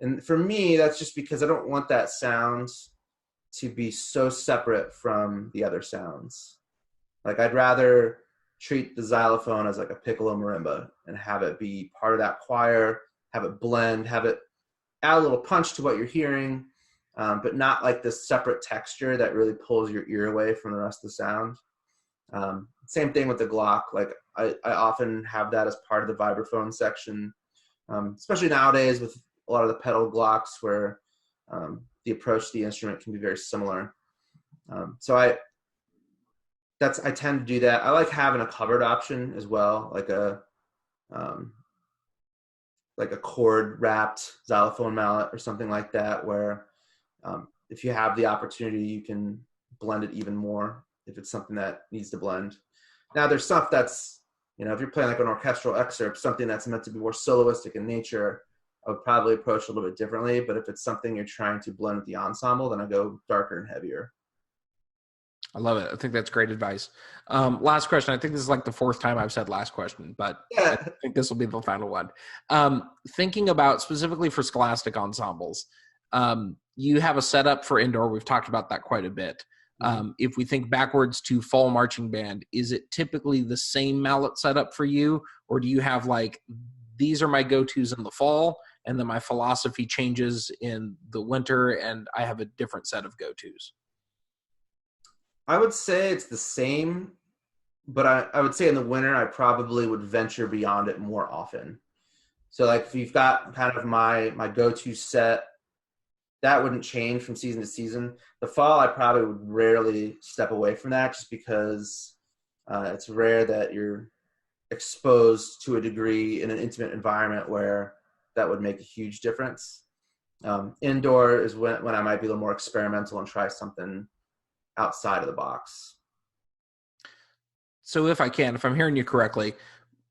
And for me, that's just because I don't want that sound to be so separate from the other sounds. Like, I'd rather treat the xylophone as like a piccolo marimba and have it be part of that choir, have it blend, have it add a little punch to what you're hearing, but not like this separate texture that really pulls your ear away from the rest of the sound. Same thing with the Glock. Like, I often have that as part of the vibraphone section, especially nowadays with a lot of the pedal Glocks, where the approach to the instrument can be very similar. So I tend to do that. I like having a covered option as well, like a cord wrapped xylophone mallet or something like that, where if you have the opportunity, you can blend it even more if it's something that needs to blend. Now, there's stuff that's, you know, if you're playing like an orchestral excerpt, something that's meant to be more soloistic in nature, I would probably approach it a little bit differently. But if it's something you're trying to blend with the ensemble, then I go darker and heavier. I love it. I think that's great advice. Last question. I think this is like the fourth time I've said last question, but I think this will be the final one. Thinking about specifically for scholastic ensembles, you have a setup for indoor. We've talked about that quite a bit. If we think backwards to fall marching band, is it typically the same mallet setup for you? Or do you have like, these are my go-tos in the fall, and then my philosophy changes in the winter and I have a different set of go-tos? I would say it's the same, but I would say in the winter, I probably would venture beyond it more often. So like, if you've got kind of my go-to set, that wouldn't change from season to season. The fall, I probably would rarely step away from that, just because it's rare that you're exposed to a degree in an intimate environment where that would make a huge difference. Indoor is when I might be a little more experimental and try something outside of the box. So if I'm hearing you correctly,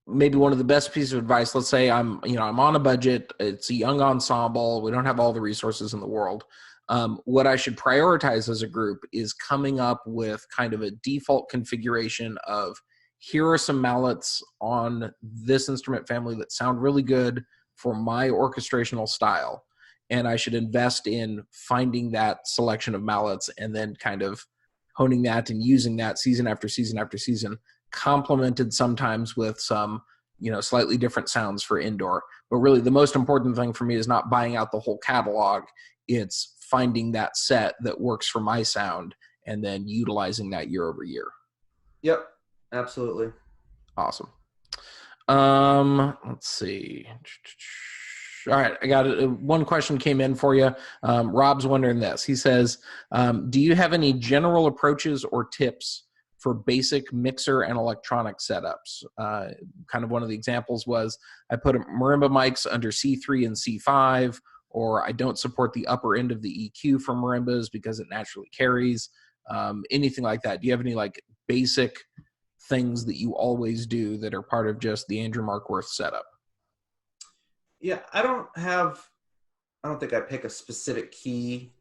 maybe one of the best pieces of advice, let's say I'm on a budget, it's a young ensemble, we don't have all the resources in the world. What I should prioritize as a group is coming up with kind of a default configuration of, here are some mallets on this instrument family that sound really good for my orchestrational style. And I should invest in finding that selection of mallets and then kind of honing that and using that season after season after season, complemented sometimes with some, slightly different sounds for indoor. But really the most important thing for me is not buying out the whole catalog. It's finding that set that works for my sound and then utilizing that year over year. Yep, absolutely. Awesome. Let's see. All right, I got one question came in for you. Rob's wondering this. He says, do you have any general approaches or tips for basic mixer and electronic setups? Kind of one of the examples was, I put marimba mics under C3 and C5, or I don't support the upper end of the EQ for marimbas because it naturally carries. Anything like that. Do you have any like basic things that you always do that are part of just the Andrew Markworth setup? Yeah, I don't think I pick a specific key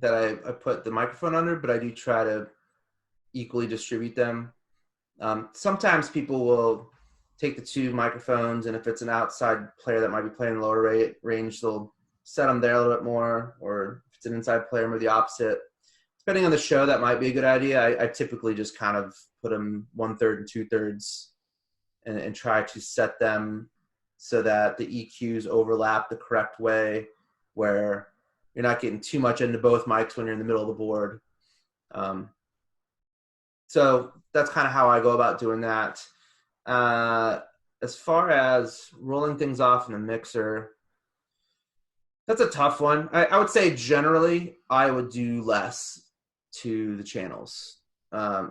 that I put the microphone under, but I do try to equally distribute them. Sometimes people will take the two microphones, and if it's an outside player that might be playing lower range, they'll set them there a little bit more, or if it's an inside player, maybe the opposite. Depending on the show, that might be a good idea. I typically just kind of put them 1/3 and 2/3 and try to set them so that the EQs overlap the correct way, where you're not getting too much into both mics when you're in the middle of the board. So that's kind of how I go about doing that. As far as rolling things off in the mixer, that's a tough one. I would say generally I would do less to the channels.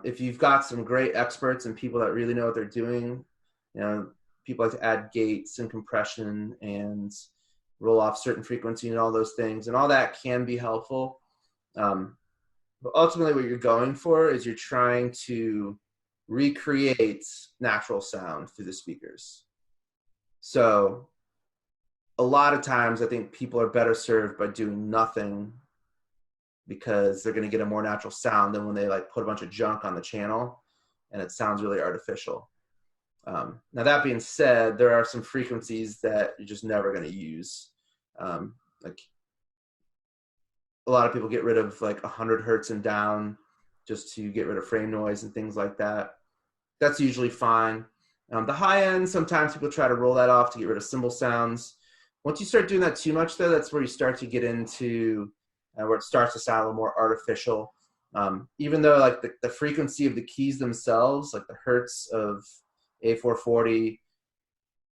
If you've got some great experts and people that really know what they're doing, people like to add gates and compression and roll off certain frequency and all those things, and all that can be helpful. But ultimately what you're going for is you're trying to recreate natural sound through the speakers. So a lot of times I think people are better served by doing nothing, because they're going to get a more natural sound than when they like put a bunch of junk on the channel and it sounds really artificial. Now that being said, there are some frequencies that you're just never going to use. Like a lot of people get rid of like 100 hertz and down just to get rid of frame noise and things like that. That's usually fine. The high end, sometimes people try to roll that off to get rid of cymbal sounds. Once you start doing that too much, though, that's where you start to get into where it starts to sound a little more artificial. Even though like the frequency of the keys themselves, like the hertz of A440,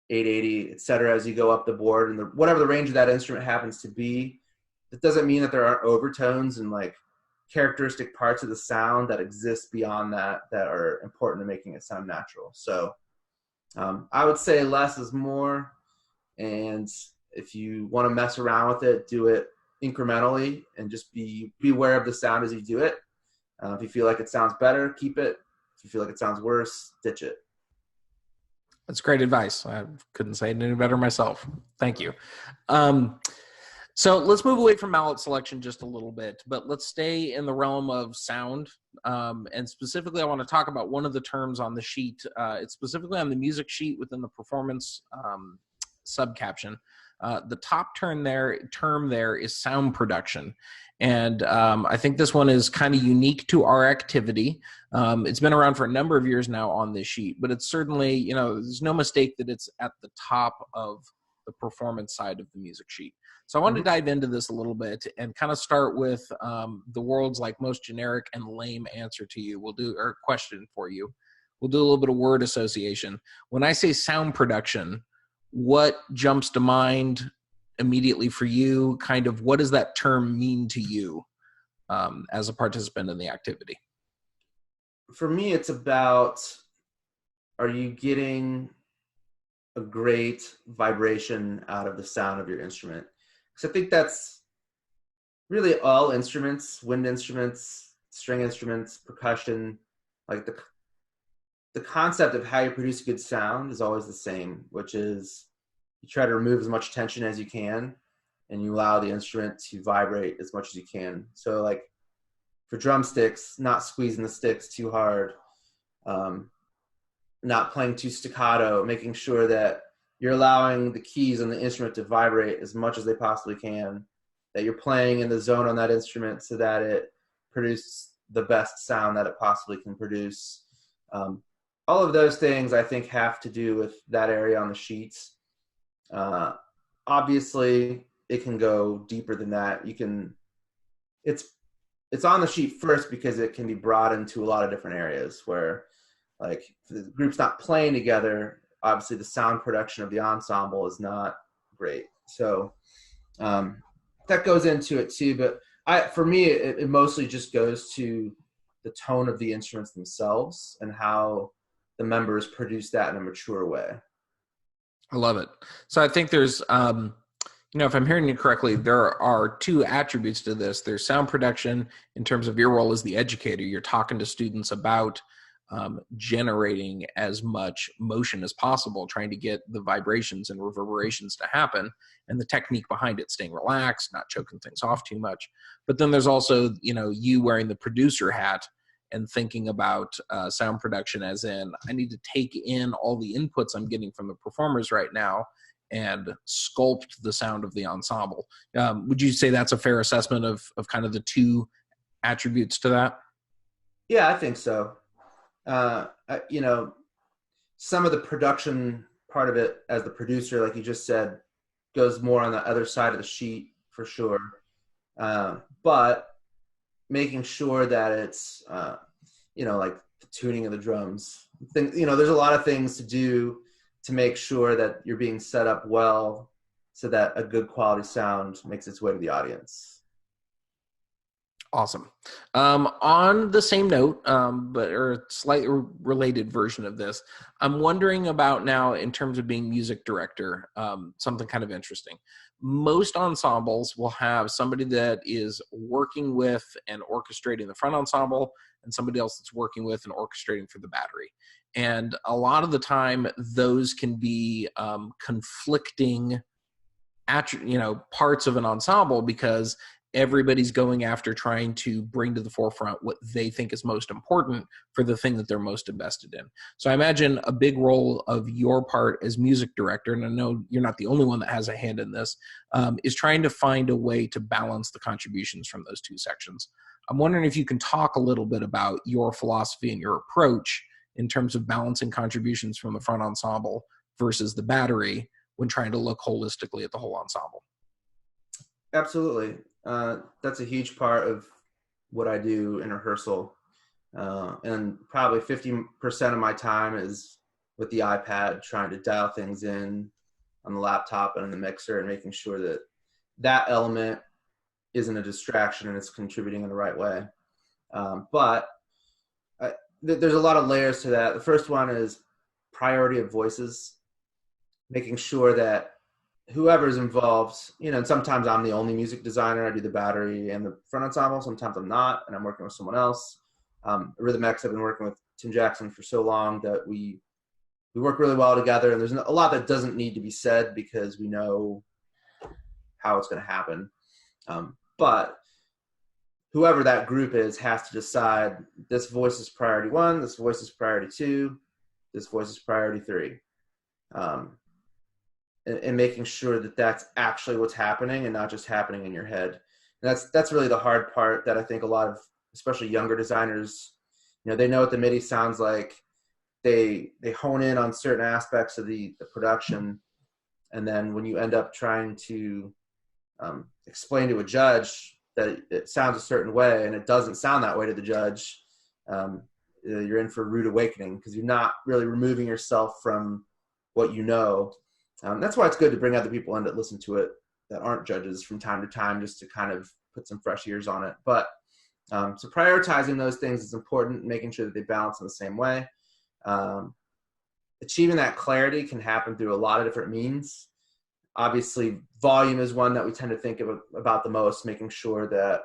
880, etc., as you go up the board, and whatever the range of that instrument happens to be, it doesn't mean that there aren't overtones and like characteristic parts of the sound that exist beyond that are important to making it sound natural. So I would say less is more, and if you want to mess around with it, do it incrementally and just be aware of the sound as you do it. If you feel like it sounds better, keep it. If you feel like it sounds worse, ditch it. That's great advice. I couldn't say it any better myself. Thank you. So let's move away from mallet selection just a little bit, but let's stay in the realm of sound. And specifically, I want to talk about one of the terms on the sheet. It's specifically on the music sheet within the performance subcaption. The top term there is sound production. And I think this one is kind of unique to our activity. It's been around for a number of years now on this sheet, but it's certainly, there's no mistake that it's at the top of the performance side of the music sheet. So I wanted to dive into this a little bit and kind of start with the world's like most generic and lame answer to you. Question for you. We'll do a little bit of word association. When I say sound production, what jumps to mind immediately for you? Kind of what does that term mean to you as a participant in the activity? For me, it's about, are you getting a great vibration out of the sound of your instrument? Because I think that's really all instruments, wind instruments, string instruments, percussion, like the concept of how you produce good sound is always the same, which is you try to remove as much tension as you can and you allow the instrument to vibrate as much as you can. So like for drumsticks, not squeezing the sticks too hard, not playing too staccato, making sure that you're allowing the keys on the instrument to vibrate as much as they possibly can, that you're playing in the zone on that instrument so that it produces the best sound that it possibly can produce. All of those things I think have to do with that area on the sheets. Obviously it can go deeper than that. It's on the sheet first because it can be brought into a lot of different areas where, like, if the group's not playing together, obviously the sound production of the ensemble is not great. So that goes into it too. But for me, it mostly just goes to the tone of the instruments themselves and how the members produce that in a mature way. I love it. So I think there's, if I'm hearing you correctly, there are two attributes to this. There's sound production in terms of your role as the educator. You're talking to students about generating as much motion as possible, trying to get the vibrations and reverberations to happen, and the technique behind it, staying relaxed, not choking things off too much. But then there's also, you wearing the producer hat and thinking about sound production as in, I need to take in all the inputs I'm getting from the performers right now and sculpt the sound of the ensemble. Would you say that's a fair assessment of kind of the two attributes to that? Yeah, I think so. You know, some of the production part of it as the producer, like you just said, goes more on the other side of the sheet for sure. But making sure that it's, you know, like the tuning of the drums. You know, there's a lot of things to do to make sure that you're being set up well so that a good quality sound makes its way to the audience. Awesome. On the same note, or a slightly related version of this, I'm wondering about now in terms of being music director, something kind of interesting. Most ensembles will have somebody that is working with and orchestrating the front ensemble and somebody else that's working with and orchestrating for the battery. And a lot of the time, those can be conflicting parts of an ensemble, because everybody's going after trying to bring to the forefront what they think is most important for the thing that they're most invested in. So I imagine a big role of your part as music director, and I know you're not the only one that has a hand in this, is trying to find a way to balance the contributions from those two sections. I'm wondering if you can talk a little bit about your philosophy and your approach in terms of balancing contributions from the front ensemble versus the battery when trying to look holistically at the whole ensemble. Absolutely. That's a huge part of what I do in rehearsal. And probably 50% of my time is with the iPad, trying to dial things in on the laptop and in the mixer and making sure that that element isn't a distraction and it's contributing in the right way. But there's a lot of layers to that. The first one is priority of voices, making sure that whoever's involved, you know, and sometimes I'm the only music designer. I do the battery and the front ensemble. Sometimes I'm not, and I'm working with someone else. Rhythm X, I've been working with Tim Jackson for so long that we work really well together, and there's a lot that doesn't need to be said because we know how it's going to happen. But whoever that group is has to decide this voice is priority 1, this voice is priority 2, this voice is priority 3. And making sure that that's actually what's happening and not just happening in your head. And that's really the hard part that I think a lot of, especially younger designers, you know, they know what the MIDI sounds like. They hone in on certain aspects of the production. And then when you end up trying to explain to a judge that it sounds a certain way and it doesn't sound that way to the judge, you're in for a rude awakening because you're not really removing yourself from what you know. That's why it's good to bring other people in that listen to it that aren't judges from time to time, just to kind of put some fresh ears on it. But so prioritizing those things is important, making sure that they balance in the same way. Achieving that clarity can happen through a lot of different means. Obviously, volume is one that we tend to think about the most, making sure that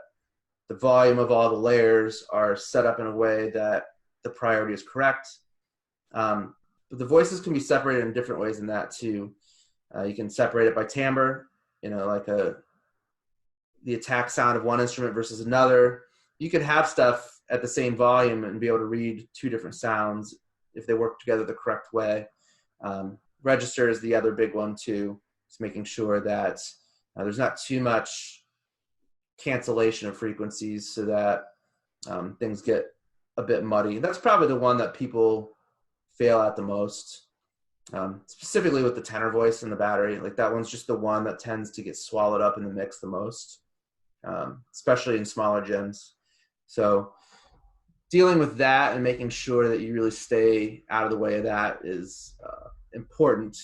the volume of all the layers are set up in a way that the priority is correct. But the voices can be separated in different ways in that too. You can separate it by timbre, you know, like the attack sound of one instrument versus another. You can have stuff at the same volume and be able to read two different sounds if they work together the correct way. Register is the other big one too. It's making sure that there's not too much cancellation of frequencies so that things get a bit muddy. That's probably the one that people fail at the most, specifically with the tenor voice and the battery. Like that one's just the one that tends to get swallowed up in the mix the most, especially in smaller gems. So dealing with that and making sure that you really stay out of the way of that is important,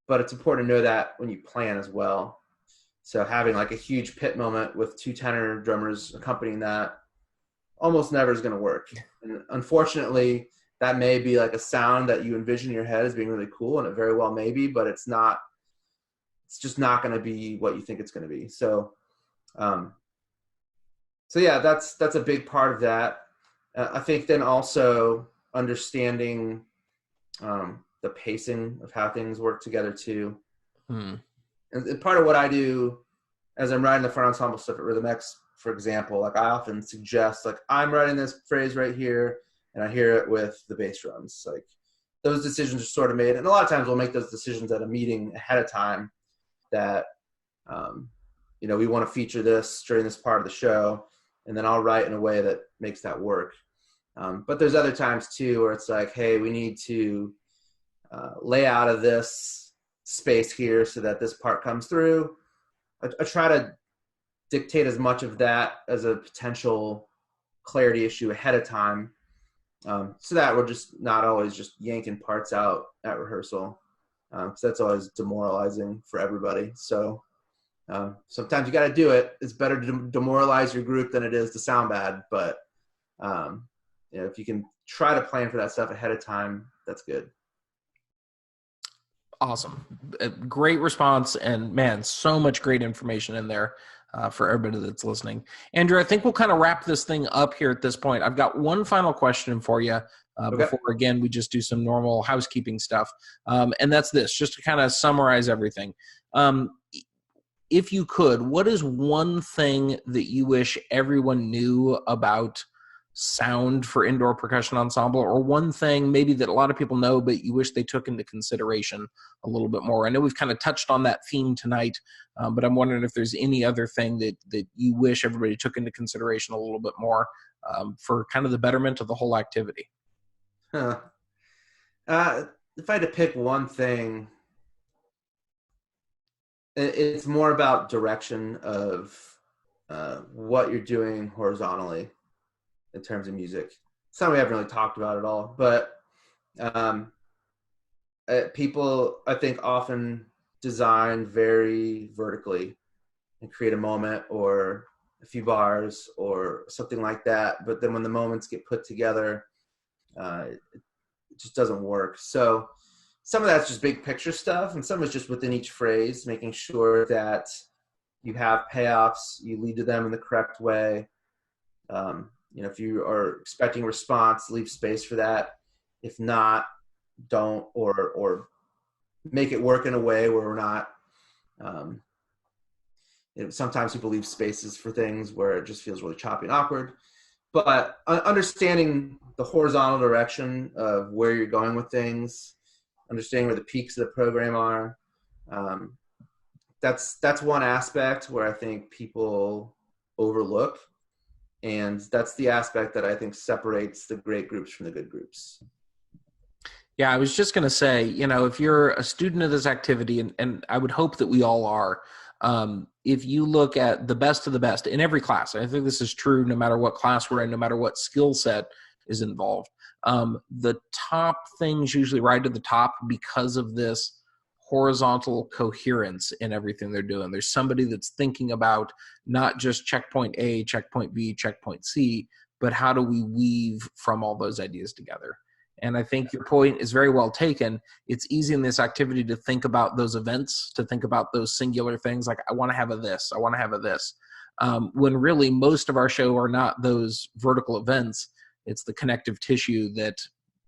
but it's important to know that when you plan as well. So having like a huge pit moment with two tenor drummers accompanying that almost never is going to work. And unfortunately, that may be like a sound that you envision in your head as being really cool, and it very well may be, but it's not. It's just not going to be what you think it's going to be. So, yeah, that's a big part of that. I think then also understanding the pacing of how things work together too. And part of what I do as I'm writing the front ensemble stuff at Rhythm X, for example, like I often suggest, like I'm writing this phrase right here, and I hear it with the bass drums. Like those decisions are sort of made. And a lot of times we'll make those decisions at a meeting ahead of time that, we want to feature this during this part of the show, and then I'll write in a way that makes that work. But there's other times too where it's like, hey, we need to lay out of this space here so that this part comes through. I try to dictate as much of that as a potential clarity issue ahead of time, so that we're just not always just yanking parts out at rehearsal. So that's always demoralizing for everybody. So sometimes you got to do it. It's better to demoralize your group than it is to sound bad. But if you can try to plan for that stuff ahead of time, that's good. Awesome. Great response. And man, so much great information in there for everybody that's listening. Andrew, I think we'll kind of wrap this thing up here at this point. I've got one final question for you before, again, we just do some normal housekeeping stuff. And that's this, just to kind of summarize everything. If you could, what is one thing that you wish everyone knew about sound for indoor percussion ensemble, or one thing maybe that a lot of people know but you wish they took into consideration a little bit more? I know we've kind of touched on that theme tonight, but I'm wondering if there's any other thing that you wish everybody took into consideration a little bit more for kind of the betterment of the whole activity. If I had to pick one thing, it's more about direction of what you're doing horizontally in terms of music. Something we haven't really talked about at all, but people, I think, often design very vertically and create a moment or a few bars or something like that. But then when the moments get put together, it just doesn't work. So some of that's just big picture stuff, and some is just within each phrase, making sure that you have payoffs, you lead to them in the correct way. If you are expecting a response, leave space for that. If not, don't, or make it work in a way where we're not. Sometimes people leave spaces for things where it just feels really choppy and awkward. But understanding the horizontal direction of where you're going with things, understanding where the peaks of the program are, that's one aspect where I think people overlook. And that's the aspect that I think separates the great groups from the good groups. Yeah, I was just going to say, if you're a student of this activity, and I would hope that we all are, if you look at the best of the best in every class, I think this is true no matter what class we're in, no matter what skill set is involved, the top things usually right at the top because of this horizontal coherence in everything they're doing. There's somebody that's thinking about not just checkpoint A, checkpoint B, checkpoint C, but how do we weave from all those ideas together? And I think your point is very well taken. It's easy in this activity to think about those events, to think about those singular things like, I want to have a this, I want to have a this. When really most of our show are not those vertical events. It's the connective tissue that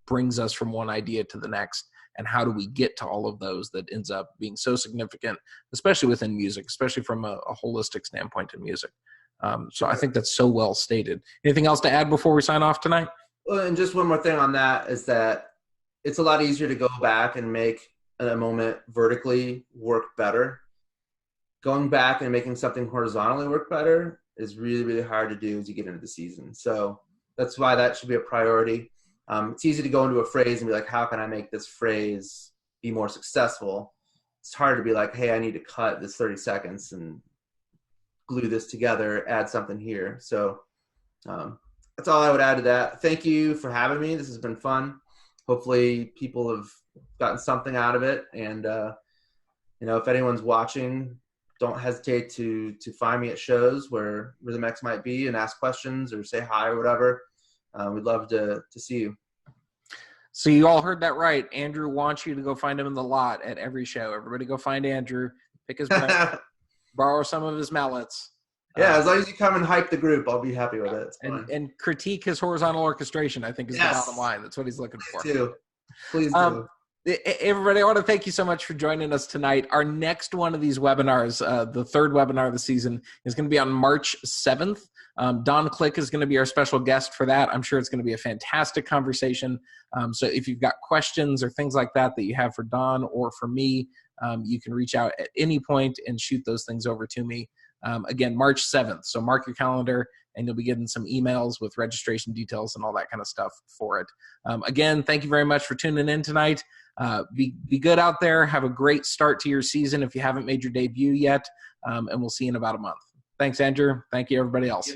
brings us from one idea to the next. And how do we get to all of those that ends up being so significant, especially within music, especially from a holistic standpoint in music. So I think that's so well stated. Anything else to add before we sign off tonight? Well, and just one more thing on that is that it's a lot easier to go back and make a moment vertically work better. Going back and making something horizontally work better is really, really hard to do as you get into the season. So that's why that should be a priority. It's easy to go into a phrase and be like, how can I make this phrase be more successful? It's hard to be like, hey, I need to cut this 30 seconds and glue this together, add something here. So that's all I would add to that. Thank you for having me. This has been fun. Hopefully people have gotten something out of it. And, if anyone's watching, don't hesitate to find me at shows where Rhythm X might be and ask questions or say hi or whatever. We'd love to see you. So you all heard that right. Andrew wants you to go find him in the lot at every show. Everybody go find Andrew, pick his brain, borrow some of his mallets. Yeah, as long as you come and hype the group, I'll be happy with it. And critique his horizontal orchestration, I think, is the bottom line. That's what he's looking for. Please do. Everybody, I want to thank you so much for joining us tonight. Our next one of these webinars, the third webinar of the season, is going to be on March 7th. Don Click is going to be our special guest for that. I'm sure it's going to be a fantastic conversation. So if you've got questions or things like that you have for Don or for me, you can reach out at any point and shoot those things over to me. Again, March 7th. So mark your calendar, and you'll be getting some emails with registration details and all that kind of stuff for it. Again, thank you very much for tuning in tonight. Be good out there. Have a great start to your season if you haven't made your debut yet, and we'll see you in about a month. Thanks, Andrew. Thank you, everybody else.